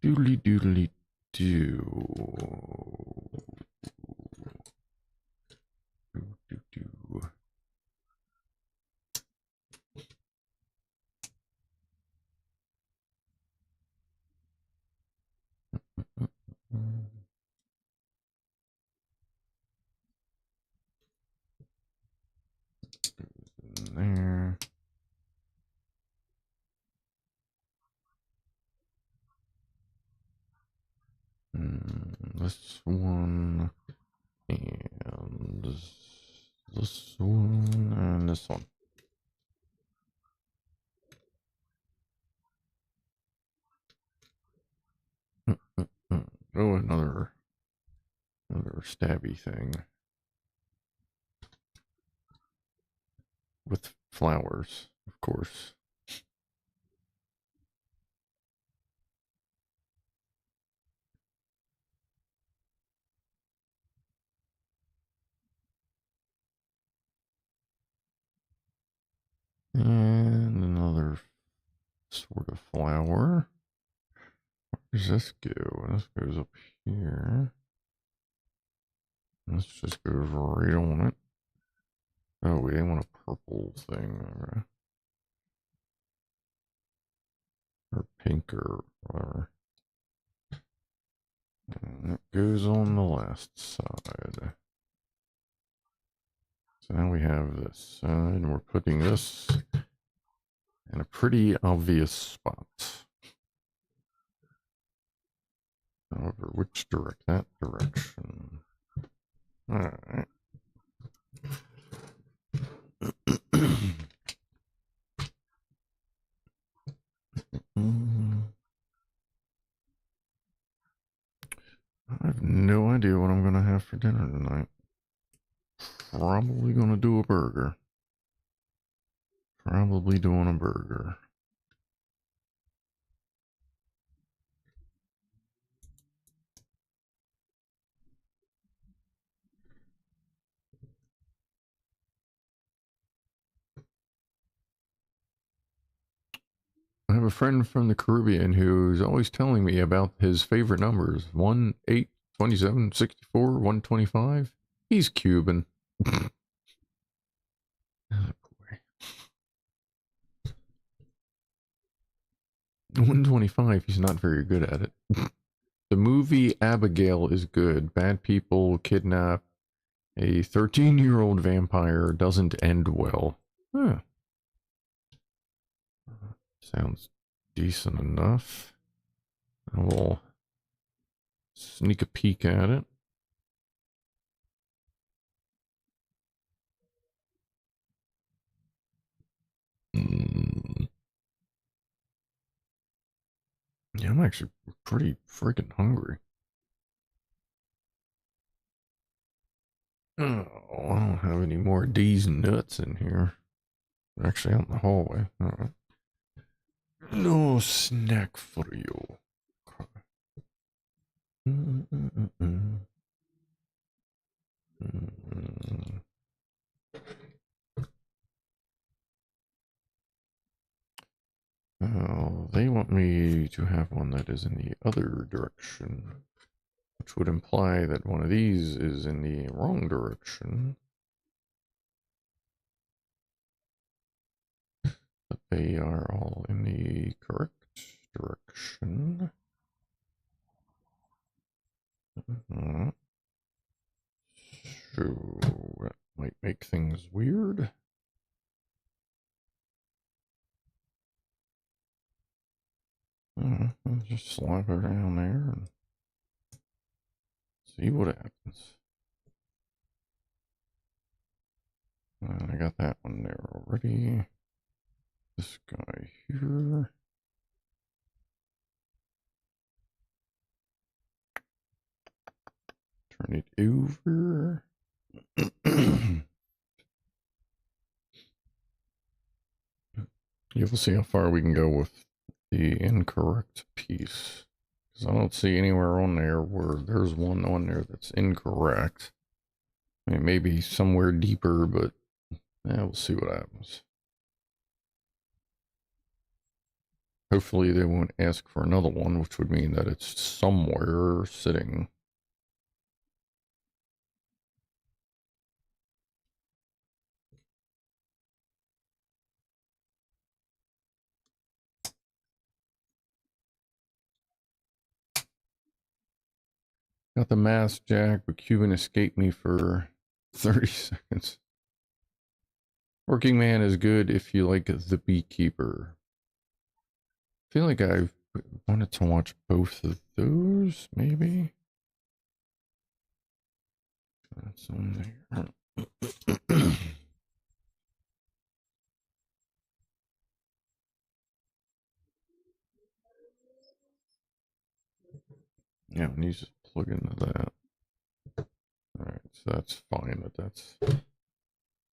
Doodly doodly do. Do. There. This one. And this one. And this one. Oh, another stabby thing. With flowers, of course. And another sort of flower. Where does this go? This goes up here. This just goes right on it. Oh, we didn't want a purple thing. Okay. Or pink or whatever. And it goes on the last side. So now we have this side, and we're putting this in a pretty obvious spot. However, which that direction. Alright. I have no idea what I'm gonna have for dinner tonight. Probably gonna do a burger. Probably doing a burger. a friend from the Caribbean who's always telling me about his favorite numbers. 1, 8, 27, 64, 125. He's Cuban. Oh, boy. 125, he's not very good at it. The movie Abigail is good. Bad people kidnap a 13-year-old vampire. Doesn't end well. Huh. Sounds decent enough. I will sneak a peek at it. Yeah, I'm actually pretty freaking hungry. Oh, I don't have any more of these nuts in here. They're actually out in the hallway. All right. No snack for you. Oh, they want me to have one that is in the other direction, which would imply that one of these is in the wrong direction. But they are all in the correct direction. So that might make things weird. I'll just slap her down there and see what happens. I got that one there already. This guy here. Turn it over. You'll see how far we can go with the incorrect piece. Because I don't see anywhere on there where there's one on there that's incorrect. I mean, maybe somewhere deeper, but yeah, we'll see what happens. Hopefully they won't ask for another one, which would mean that it's somewhere sitting. Got the mask jack, but Cuban escaped me for 30 seconds. Working Man is good if you like The Beekeeper. I feel like I wanted to watch both of those, maybe. That's on there. Yeah, we need to plug into that. Alright, so that's fine, but that's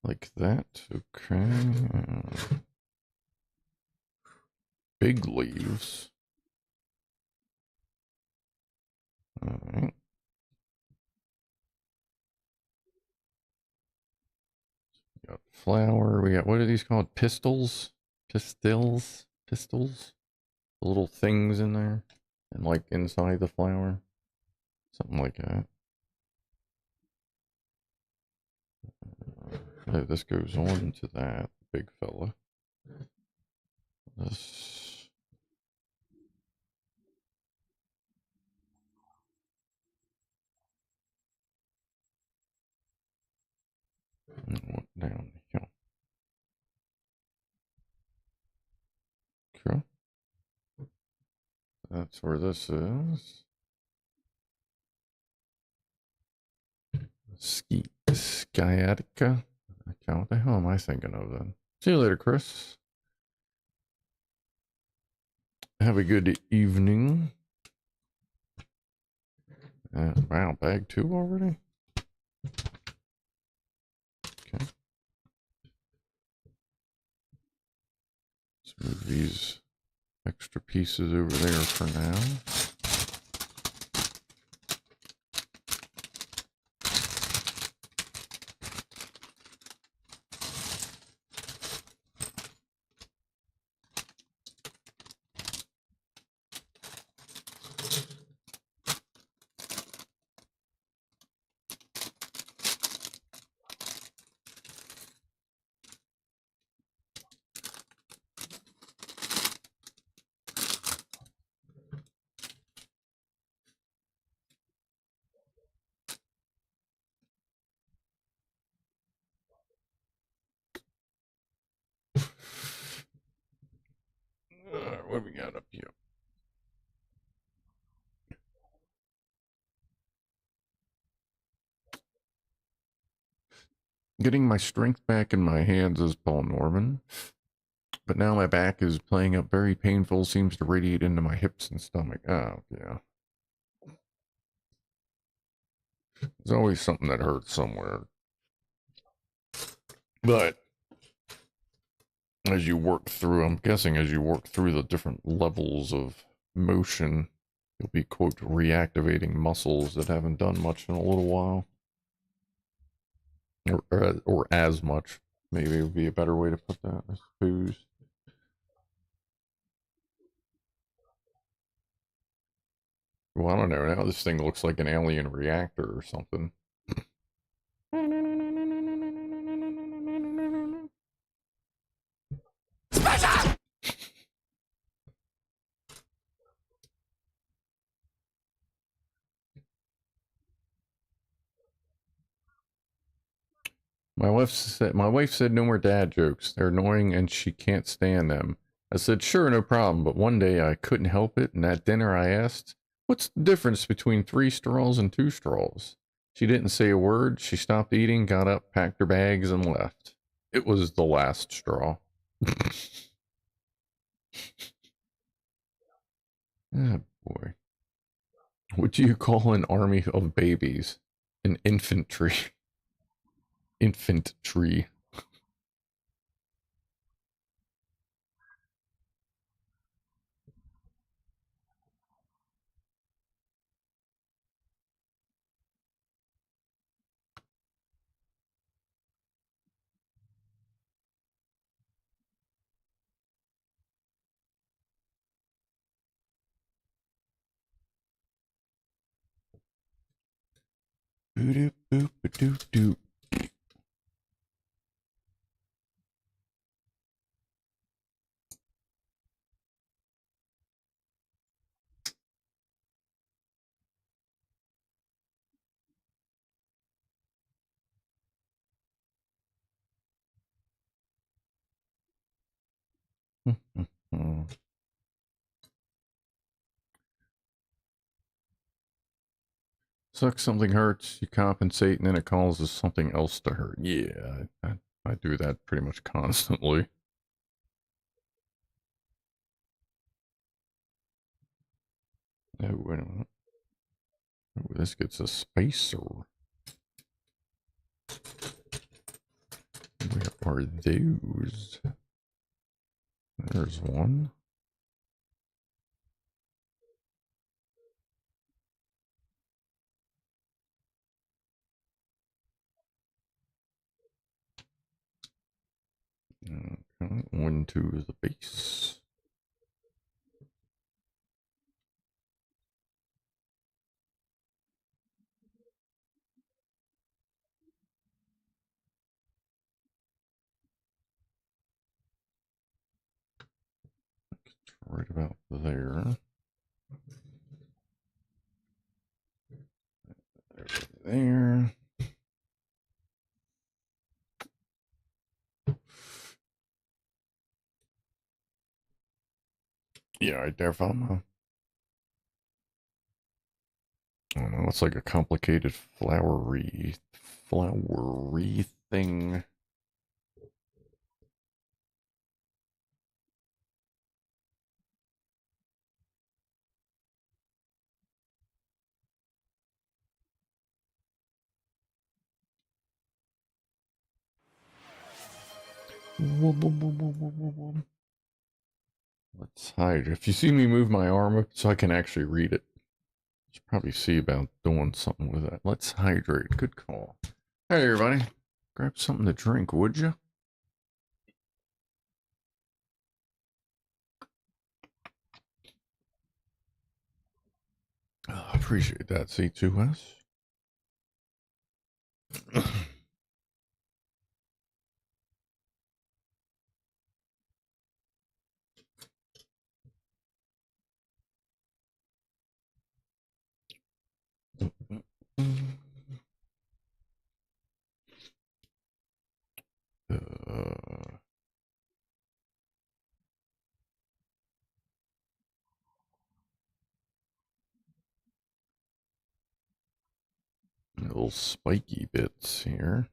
like that. Okay. Big leaves. Alright. We got flour. We got, what are these called? Pistils? Pistils? Pistils? The little things in there. And like inside the flour. Something like that. Oh, this goes on to that big fella. This. Went down here. Okay. That's where this is. Sciatica. Okay, what the hell am I thinking of then? See you later, Chris. Have a good evening. Wow, bag 2 already? Okay. Let's move these extra pieces over there for now. what do we got up here? Getting my strength back in my hands is Paul Norman. But now my back is playing up very painful, seems to radiate into my hips and stomach. Oh, yeah. There's always something that hurts somewhere. But as you work through, I'm guessing as you work through the different levels of motion, you'll be, quote, reactivating muscles that haven't done much in a little while. Or as much, maybe would be a better way to put that, I suppose. Well, I don't know. Now this thing looks like an alien reactor or something. My wife said no more dad jokes. They're annoying and she can't stand them. I said, sure, no problem. But one day I couldn't help it, and at dinner I asked, what's the difference between 3 straws and 2 straws? She didn't say a word. She stopped eating, got up, packed her bags, and left. It was the last straw. Oh, boy. What do you call an army of babies? An infantry. Infantry. Boop boop doop doop. Sucks, something hurts, you compensate, and then it causes something else to hurt. Yeah, I do that pretty much constantly. Oh, wait a minute. Oh, this gets a spacer. Where are those? There's one. Okay, 1, 2 is the base. Right about there. There. Yeah, right there, Fama. I don't know, it's like a complicated flowery thing. Let's hide. If you see me move my arm up so I can actually read it, you should probably see about doing something with that. Let's hydrate. Good call. Hey, everybody. Grab something to drink, would you? Oh, appreciate that, C2S. little spiky bits here.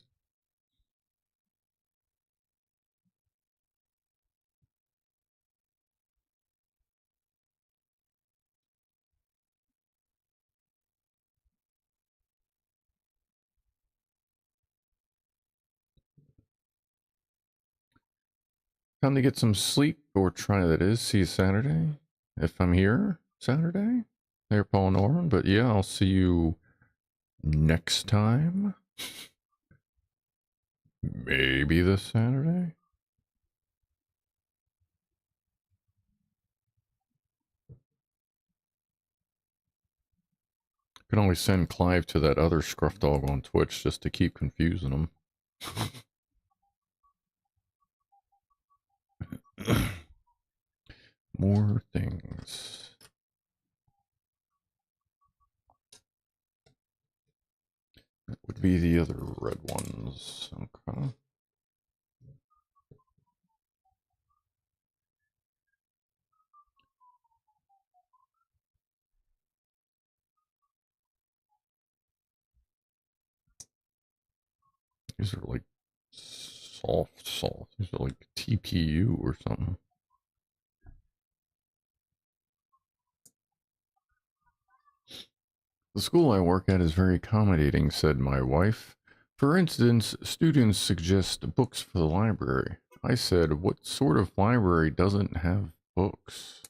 Time to get some sleep, or try that is. See you Saturday. If I'm here Saturday. There, Paul Norman. But yeah, I'll see you next time. Maybe this Saturday. Can only send Clive to that other Scrufdog on Twitch just to keep confusing him. More things. That would be the other red ones. Okay. These are like soft. These are like TPU or something. The school I work at is very accommodating, said my wife. For instance, students suggest books for the library. I said, what sort of library doesn't have books?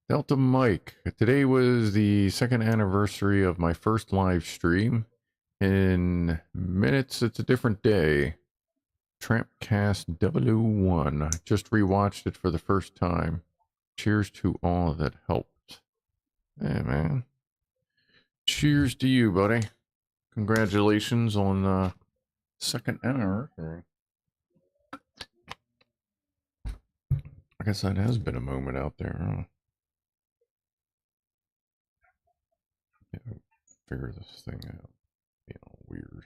Delta Mike, today was the second anniversary of my first live stream. In minutes, it's a different day. Trampcast 001. Just rewatched it for the first time. Cheers to all that helped. Hey, man. Cheers to you, buddy. Congratulations on second anniversary. I guess that has been a moment out there, huh? Yeah, figure this thing out. You know, weird.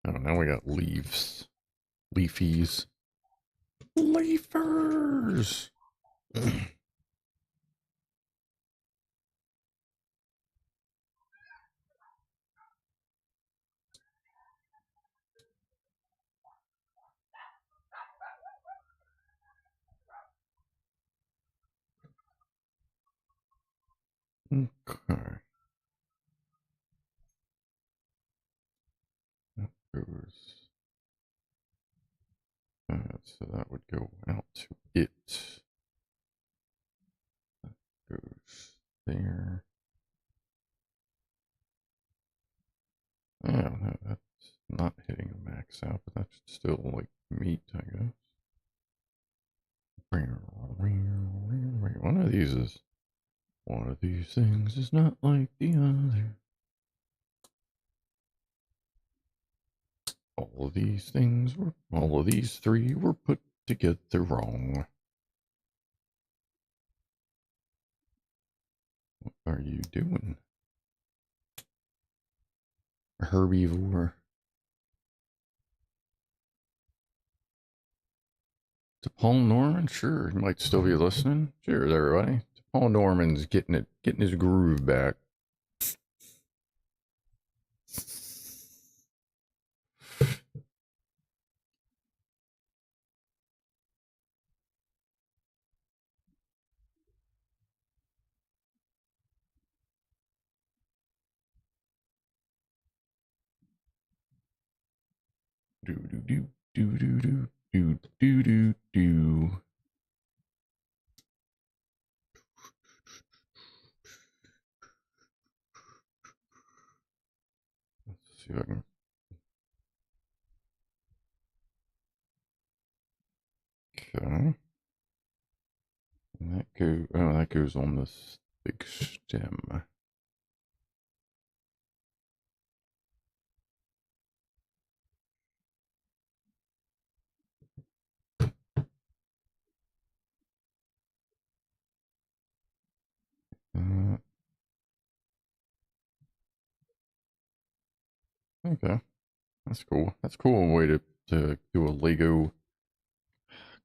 Oh, now we got leaves. Leafies. Leafers! Okay. That goes. So that would go out to it. That goes there. Oh, no, that's not hitting a max out, but that's still like meat, I guess. One of these things is not like the other. All of these three were put together wrong. What are you doing? Herbivore. To Paul Norman? Sure, he might still be listening. Cheers, everybody. To Paul Norman's getting his groove back. Do do do do do do do do do do. Let's see if I can. Okay. And that goes on this big stem. Okay. That's cool. That's a cool way to do a Lego,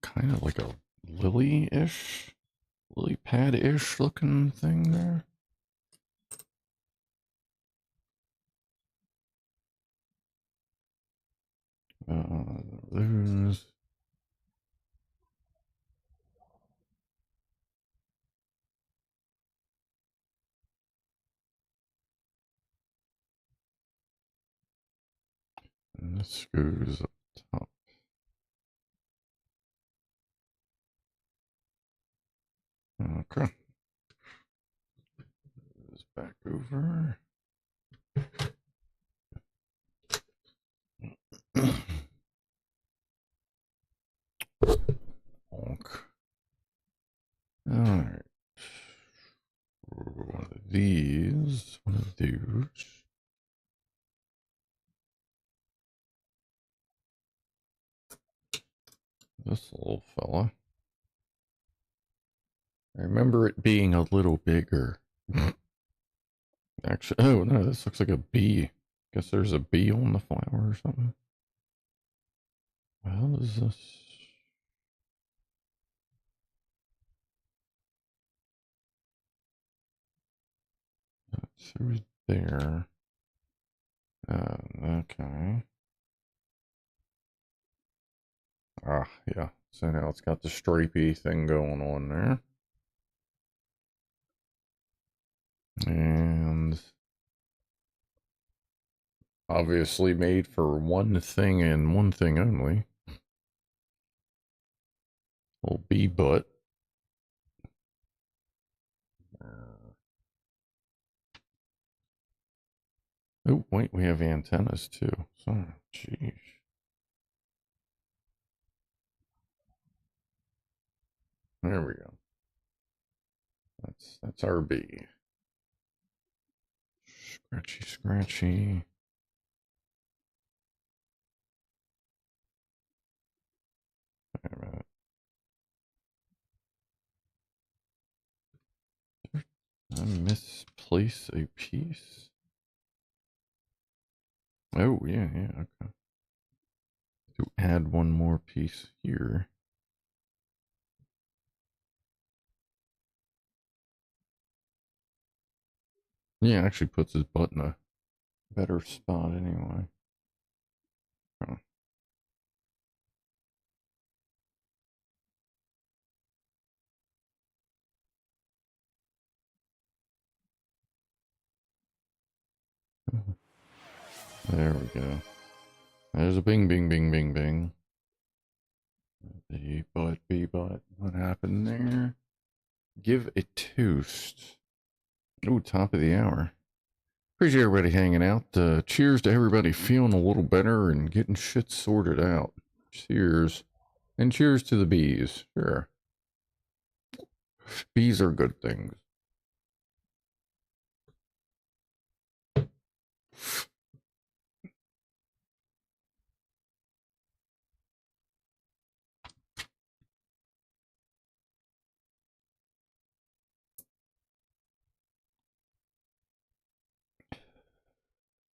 kind of like a lily-ish lily pad-ish looking thing there. There's and this screws up top. Okay. Goes back over. Alright. One of these. One of those. This little fella. I remember it being a little bigger. Actually, oh no, this looks like a bee. Guess there's a bee on the flower or something. How is this? That's through there. Okay. Ah, yeah. So now it's got the stripey thing going on there. And obviously made for one thing and one thing only. Little bee butt. Oh, wait, we have antennas too. So, jeez. There we go. That's our bee. Scratchy, scratchy. Wait a minute. Did I misplace a piece? Oh, yeah, okay. To add one more piece here. Yeah, it actually puts his butt in a better spot anyway. Oh. There we go. There's a bing, bing, bing, bing, bing. B butt, B butt. What happened there? Give a toast. Oh, top of the hour. Appreciate everybody hanging out. Cheers to everybody feeling a little better and getting shit sorted out. Cheers. And cheers to the bees. Sure. Bees are good things.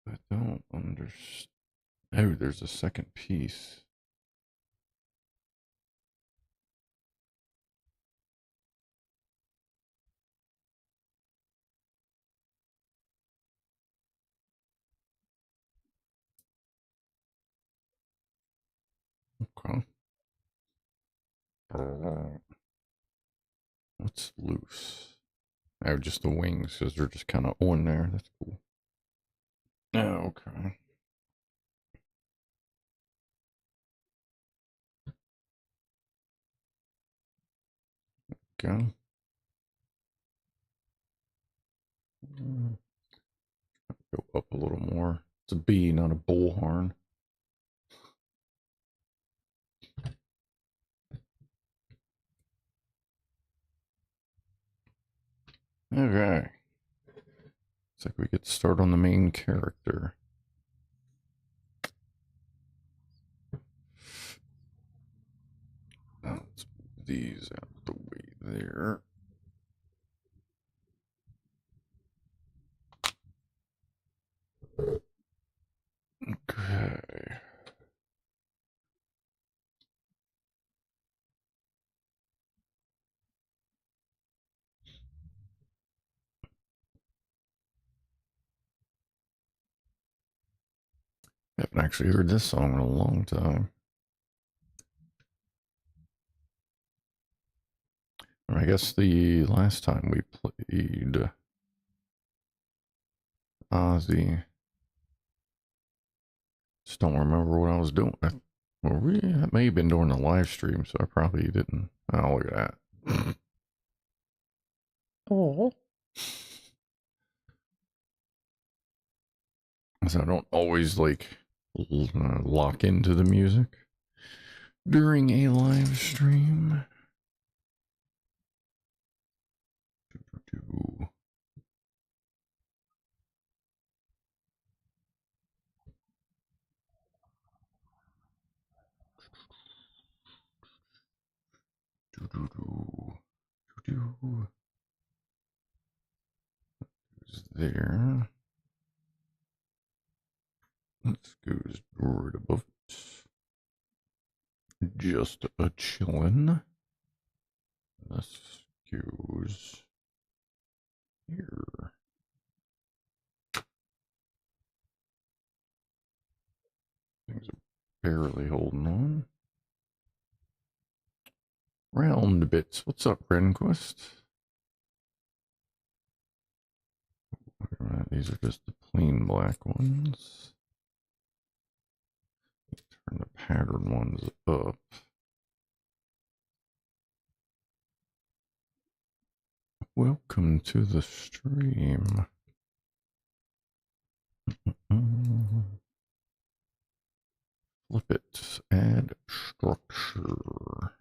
I don't understand. Oh, there's a second piece. Okay. What's loose? Oh, just the wings, because they're just kind of on there. That's cool. Oh, okay. Go. Go up a little more. It's a bee, not a bullhorn. Okay. Looks like we get to start on the main character. Now let's move these out of the way there. Okay. Haven't actually heard this song in a long time. I guess the last time we played Ozzy, just don't remember what I was doing. Well, that may have been during the live stream, so I probably didn't. Oh, look at that. Oh. So I don't always like lock into the music during a live stream. There. Let's go right above it. Just a chillin'. This goes here. Things are barely holding on. Round bits. What's up, Renquist? These are just the plain black ones. Turn the pattern ones up. Welcome to the stream. Flip it. Add structure.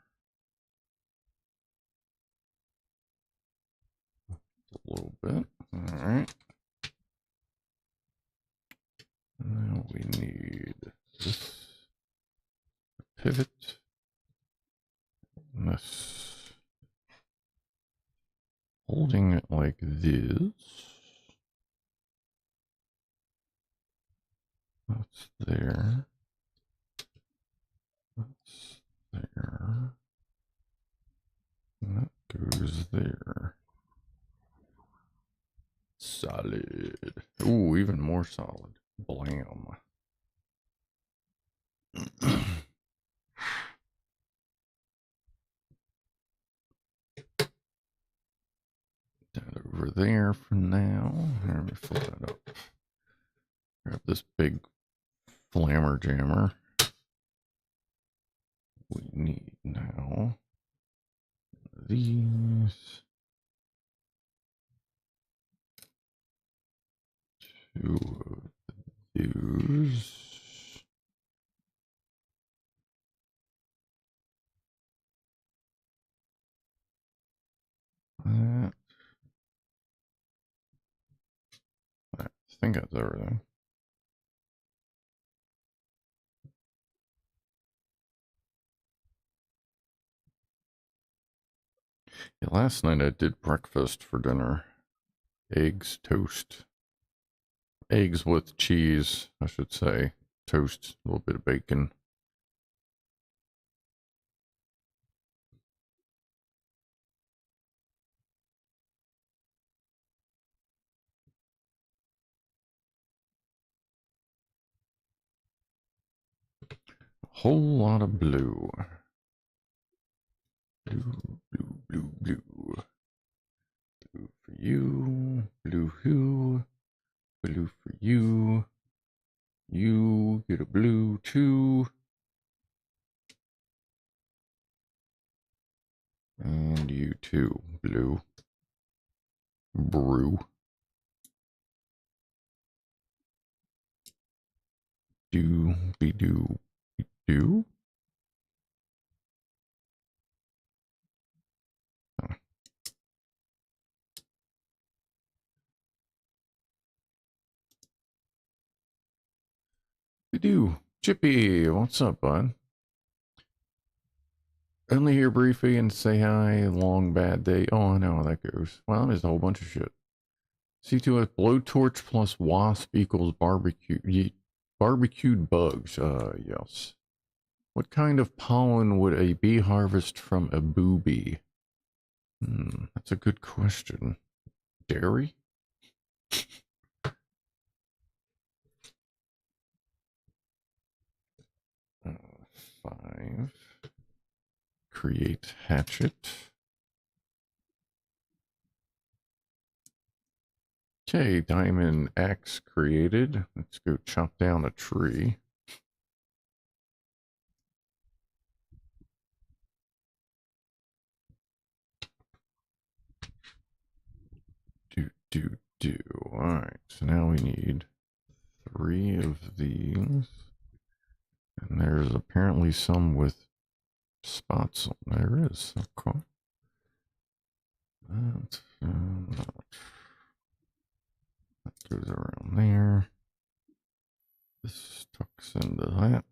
A little bit. All right. Now we need this pivot. And this. Holding it like this. That's there. That's there. And that goes there. Solid. Ooh, even more solid. Blam. That over there for now. Let me flip that up. Grab this big flammer jammer. We need now these. Two of these. That. I think that's everything. Yeah, last night I did breakfast for dinner. Eggs, toast. Eggs with cheese, I should say. Toast, a little bit of bacon. A whole lot of blue. Blue, blue, blue, blue. Blue for you. Blue who? Blue for you. You get a blue too. And you too, blue. Brew. Do, be do, be do. Oh. Be do. Chippy, what's up, bud? Only here briefly and say hi. Long bad day. Oh, I know how that goes. Well, there's a whole bunch of shit. C2S blowtorch plus wasp equals barbecue. Barbecued bugs. Yes. What kind of pollen would a bee harvest from a booby? That's a good question. Dairy? 5. Create hatchet. Okay, diamond axe created. Let's go chop down a tree. Do. Alright, so now we need 3 of these. And there's apparently some with spots on there. Is okay. That goes around there. This tucks into that.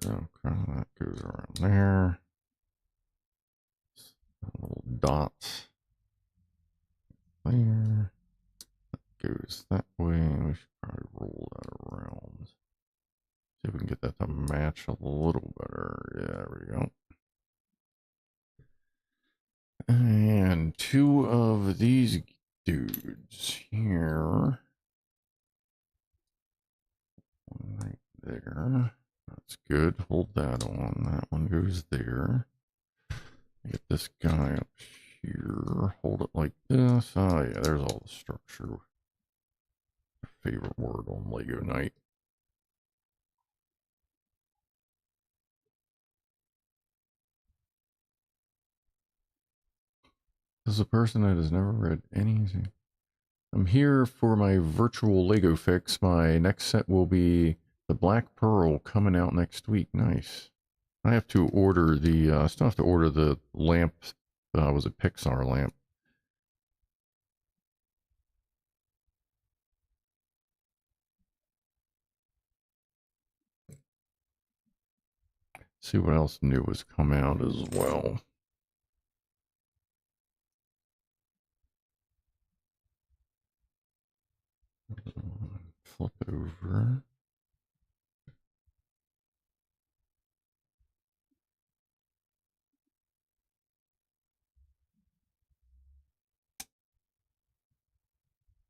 Okay, that goes around there. A little dot there. That goes that way. We should probably roll that around. See if we can get that to match a little better. Yeah, there we go. And 2 of these dudes here. One right there. That's good. Hold that on. That one goes there. Get this guy up here. Hold it like this. Oh yeah, there's all the structure. Favorite word on Lego night. As a person that has never read anything. I'm here for my virtual Lego fix. My next set will be the Black Pearl coming out next week. Nice. I have to order the, I still have to order the lamp. Was it Pixar lamp? See what else new has come out as well. Flip over.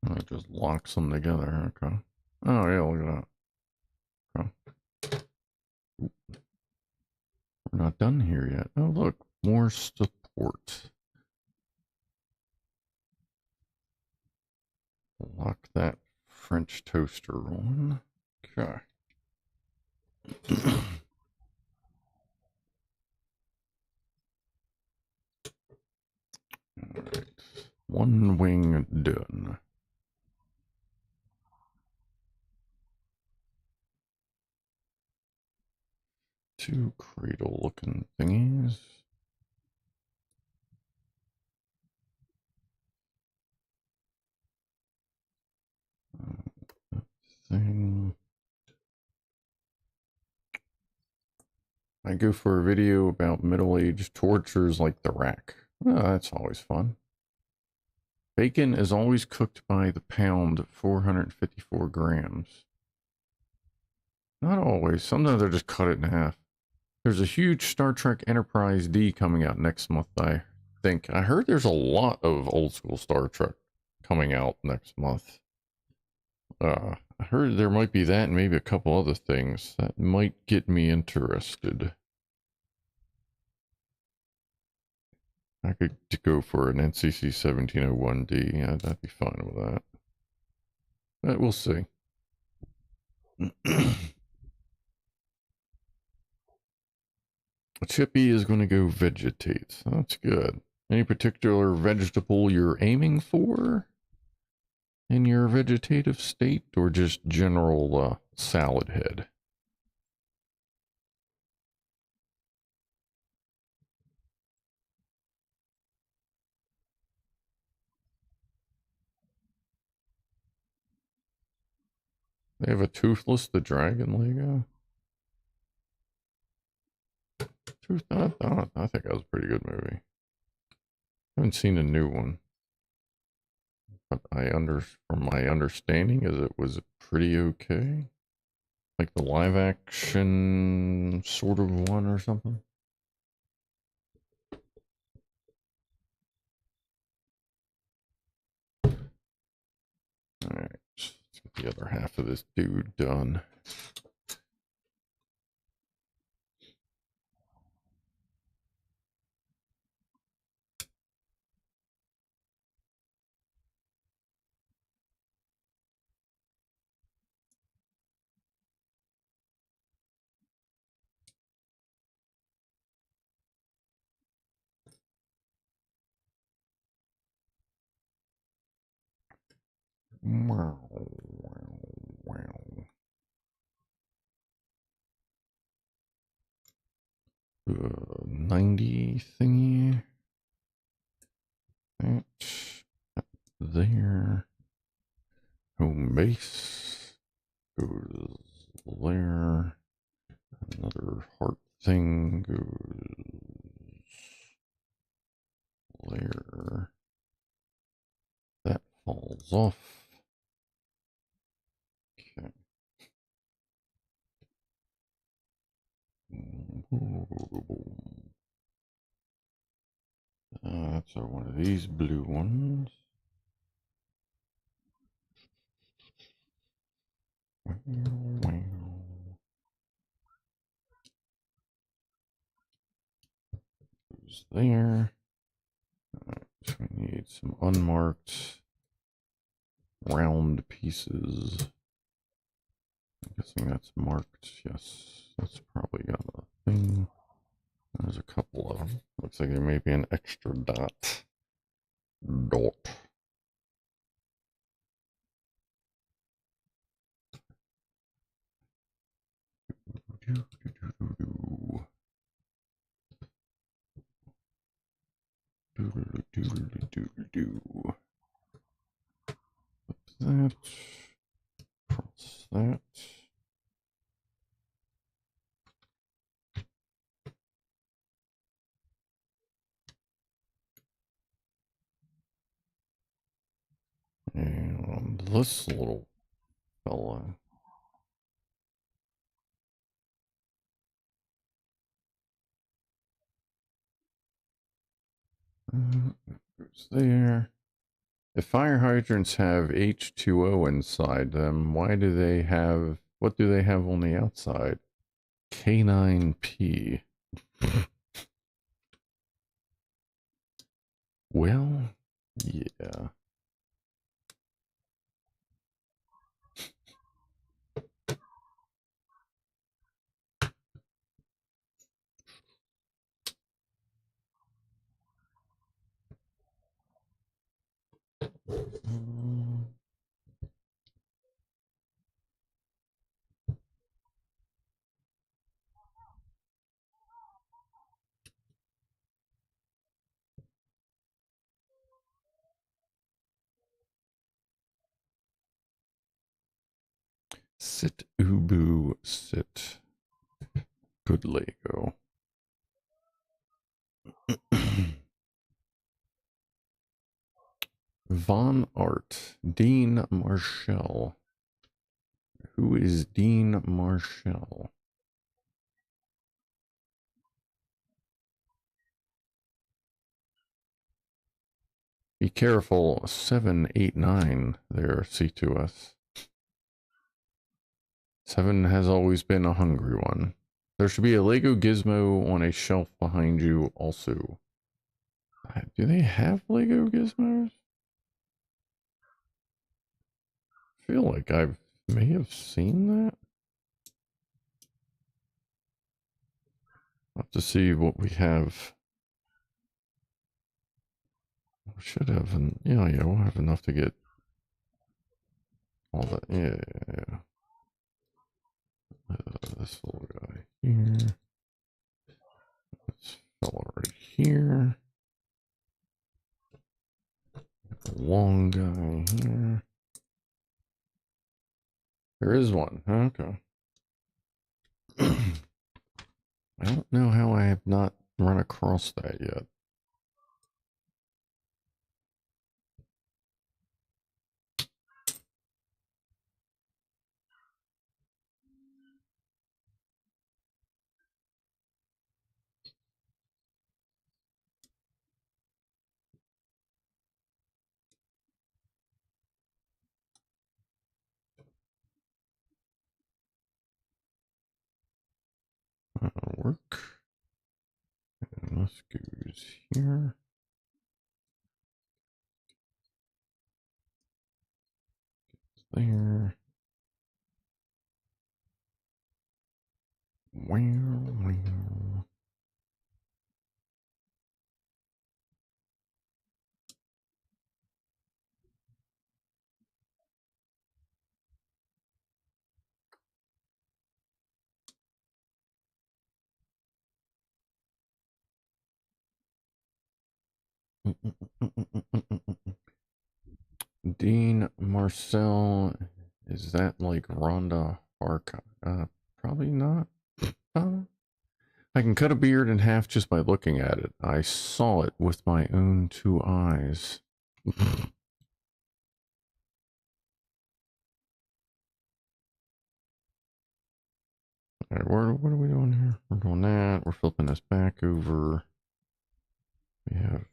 Oh, it just locks them together. Okay. Oh yeah, look at that. Okay. We're not done here yet. Oh look, more support. Lock that French toaster on. Okay. All right. 1 wing done. 2 cradle looking thingies. Thing. I go for a video about middle-aged tortures like the rack. Oh, that's always fun. Bacon is always cooked by the pound, 454 grams. Not always. Sometimes they'll just cut it in half. There's a huge Star Trek Enterprise D coming out next month, I think. I heard there's a lot of old school Star Trek coming out next month. I heard there might be that and maybe a couple other things that might get me interested. I could go for an NCC 1701D. Yeah, that'd be fine with that. But we'll see. Chippy is going to go vegetate. So that's good. Any particular vegetable you're aiming for in your vegetative state, or just general salad head? They have a Toothless the Dragon Lego. I think that was a pretty good movie. I haven't seen a new one, but from my understanding is it was pretty okay. Like the live action sort of one or something. Alright, let's get the other half of this dude done. Wow, wow, wow. 90 thingy. That there. Home base goes there. Another heart thing goes there. That falls off. Okay. That's one of these blue ones. Goes there. So we need some unmarked round pieces. I'm guessing that's marked. Yes, that's probably got a thing. There's a couple of them. Looks like there may be an extra dot. Dot. That. Cross that. And this little fella. Goes there. If fire hydrants have H2O inside them, why do they have, what do they have on the outside? K9P. Well, yeah. Sit, Ubu, sit. Good Lego. Von Art. Dean Marshall. Who is Dean Marshall? Be careful, 789 there, C2S. 7 has always been a hungry one. There should be a Lego gizmo on a shelf behind you also. Do they have Lego gizmos? I feel like I may have seen that. I'll have to see what we have. We should have, yeah, we'll have enough to get all that. Yeah. This little guy here. This fella right here. The long guy here. There is one. Okay. I don't know how I have not run across that yet. work. And this goes here. There. Wow. Dean Marcel, is that like Rhonda Hark? Probably not. I can cut a beard in half just by looking at it. I saw it with my own two eyes. All right, what are we doing here? We're doing that. We're flipping this back over. We have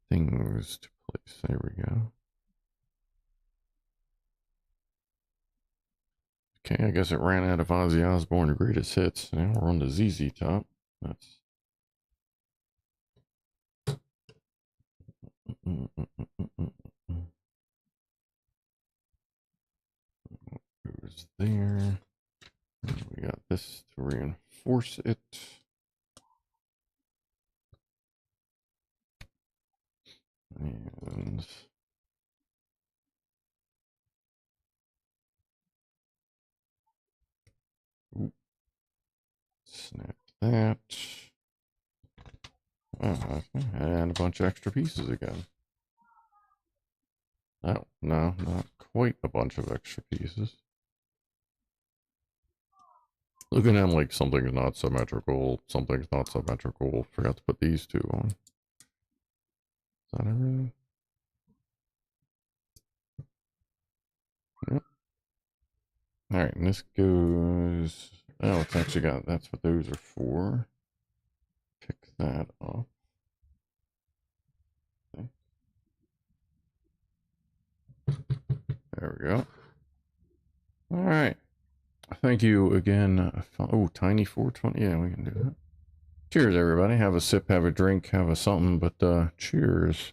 things to place. There we go. Okay, I guess it ran out of Ozzy Osbourne greatest hits. Now we're on the ZZ Top. That's goes there. And we got this to reinforce it. And snap that. And a bunch of extra pieces again. Oh, no, not quite a bunch of extra pieces. Looking at like something's not symmetrical, something's not symmetrical. Forgot to put these two on. Is that everything? Yep. Alright, and this goes... Oh, it's actually got... That's what those are for. Pick that up. Okay. There we go. Alright. Thank you again. Oh, Tiny 420. Yeah, we can do that. Cheers, everybody. Have a sip, have a drink, have a something, but cheers.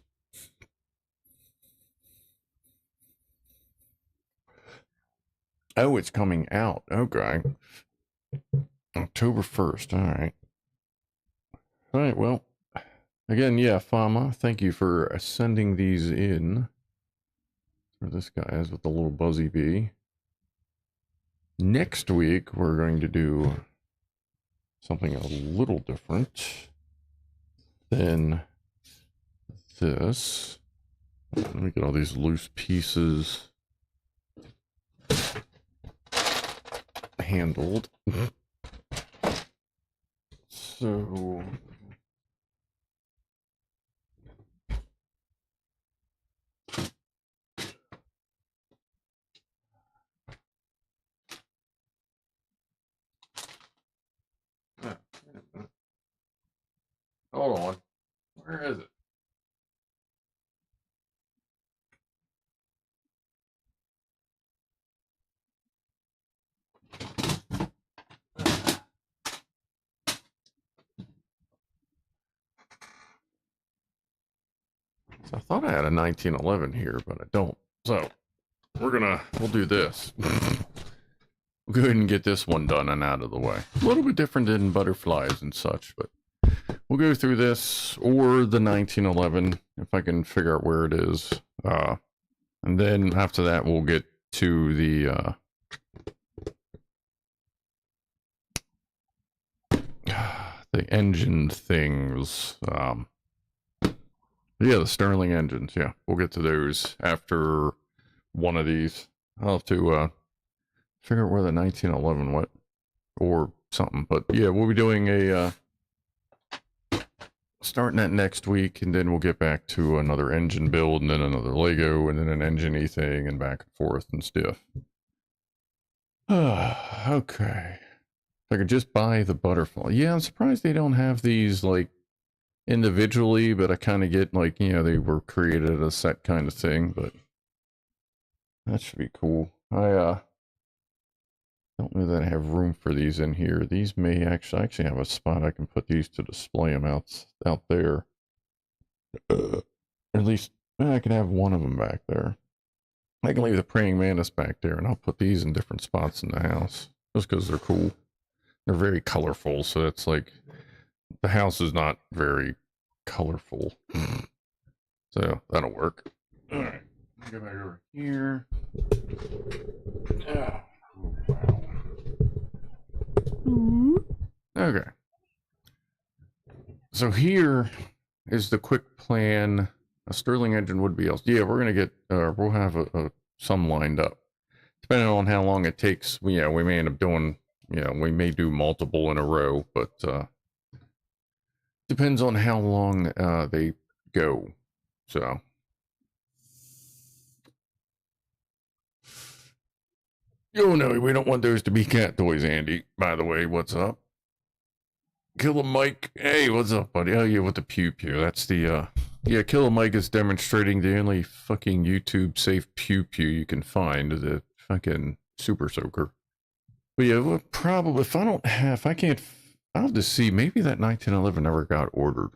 Oh, it's coming out. Okay. October 1st. All right. All right, well, again, yeah, Fama, thank you for sending these in. For this guy is with the little buzzy bee. Next week, we're going to do something a little different than this. Let me get all these loose pieces handled. So... Hold on. Where is it? So I thought I had a 1911 here, but I don't. So we'll do this. We'll go ahead and get this one done and out of the way. A little bit different than butterflies and such, but we'll go through this or the 1911 if I can figure out where it is. And then after that, we'll get to the engine things. Yeah, the Sterling engines. Yeah, we'll get to those after one of these. I'll have to figure out where the 1911 went or something. But yeah, we'll be doing a starting that next week, and then we'll get back to another engine build, and then another Lego, and then an engine-y thing, and back and forth and stuff. Okay. If I could just buy the butterfly. Yeah, I'm surprised they don't have these like individually, but I kind of get like, you know, they were created as a set kind of thing, but that should be cool. Don't know that I have room for these in here. These may actually have a spot I can put these to display them out there. At least I can have one of them back there. I can leave the praying mantis back there, and I'll put these in different spots in the house just because they're cool. They're very colorful, so it's like the house is not very colorful. So that'll work. All right, go back over here. Oh, wow. Okay. So here is the quick plan. A Sterling engine would be else. Yeah, we're gonna get. We'll have some lined up, depending on how long it takes. We may end up doing. We may do multiple in a row, but depends on how long they go. So. Oh no, we don't want those to be cat toys, Andy. By the way, what's up? Killer Mike. Hey, what's up, buddy? Oh yeah, with the pew pew. That's the Killer Mike is demonstrating the only fucking YouTube safe pew pew you can find, the fucking Super Soaker. But yeah, we'll probably I'll have to see. Maybe that 1911 never got ordered.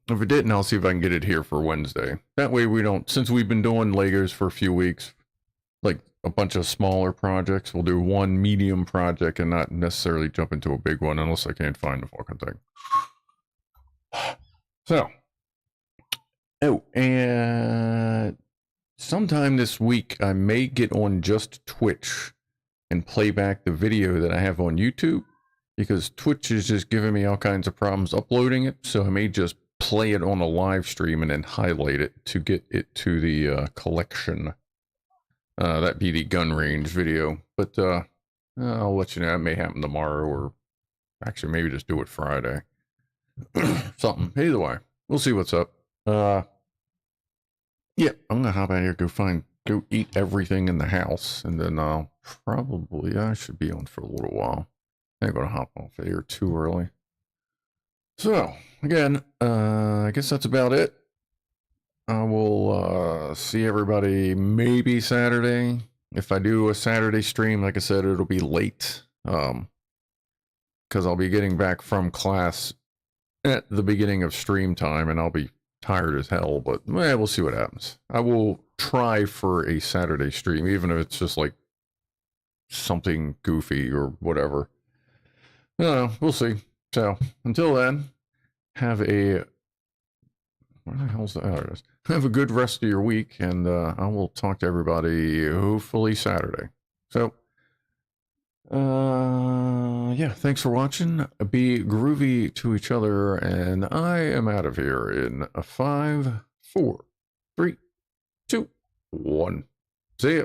If it didn't, I'll see if I can get it here for Wednesday. That way we don't, since we've been doing Legos for a few weeks, like a bunch of smaller projects, we'll do one medium project and not necessarily jump into a big one unless I can't find the fucking thing. So, and sometime this week I may get on just Twitch and play back the video that I have on YouTube, because Twitch is just giving me all kinds of problems uploading it, so I may just play it on a live stream and then highlight it to get it to the collection. That'd be the gun range video, but I'll let you know. It may happen tomorrow, or actually maybe just do it Friday. Something. Either way, we'll see what's up. Yeah, I'm gonna hop out here, go eat everything in the house, and then I should be on for a little while. I'm gonna hop off here too early. So again, I guess that's about it. I will see everybody maybe Saturday. If I do a Saturday stream, like I said, it'll be late. Because I'll be getting back from class at the beginning of stream time, and I'll be tired as hell, but we'll see what happens. I will try for a Saturday stream, even if it's just like something goofy or whatever. We'll see. So until then, have a... Where the hell's that? Oh, there it is. Have a good rest of your week, and I will talk to everybody hopefully Saturday. So, yeah, thanks for watching. Be groovy to each other, and I am out of here in a 5, 4, 3, 2, 1. See ya.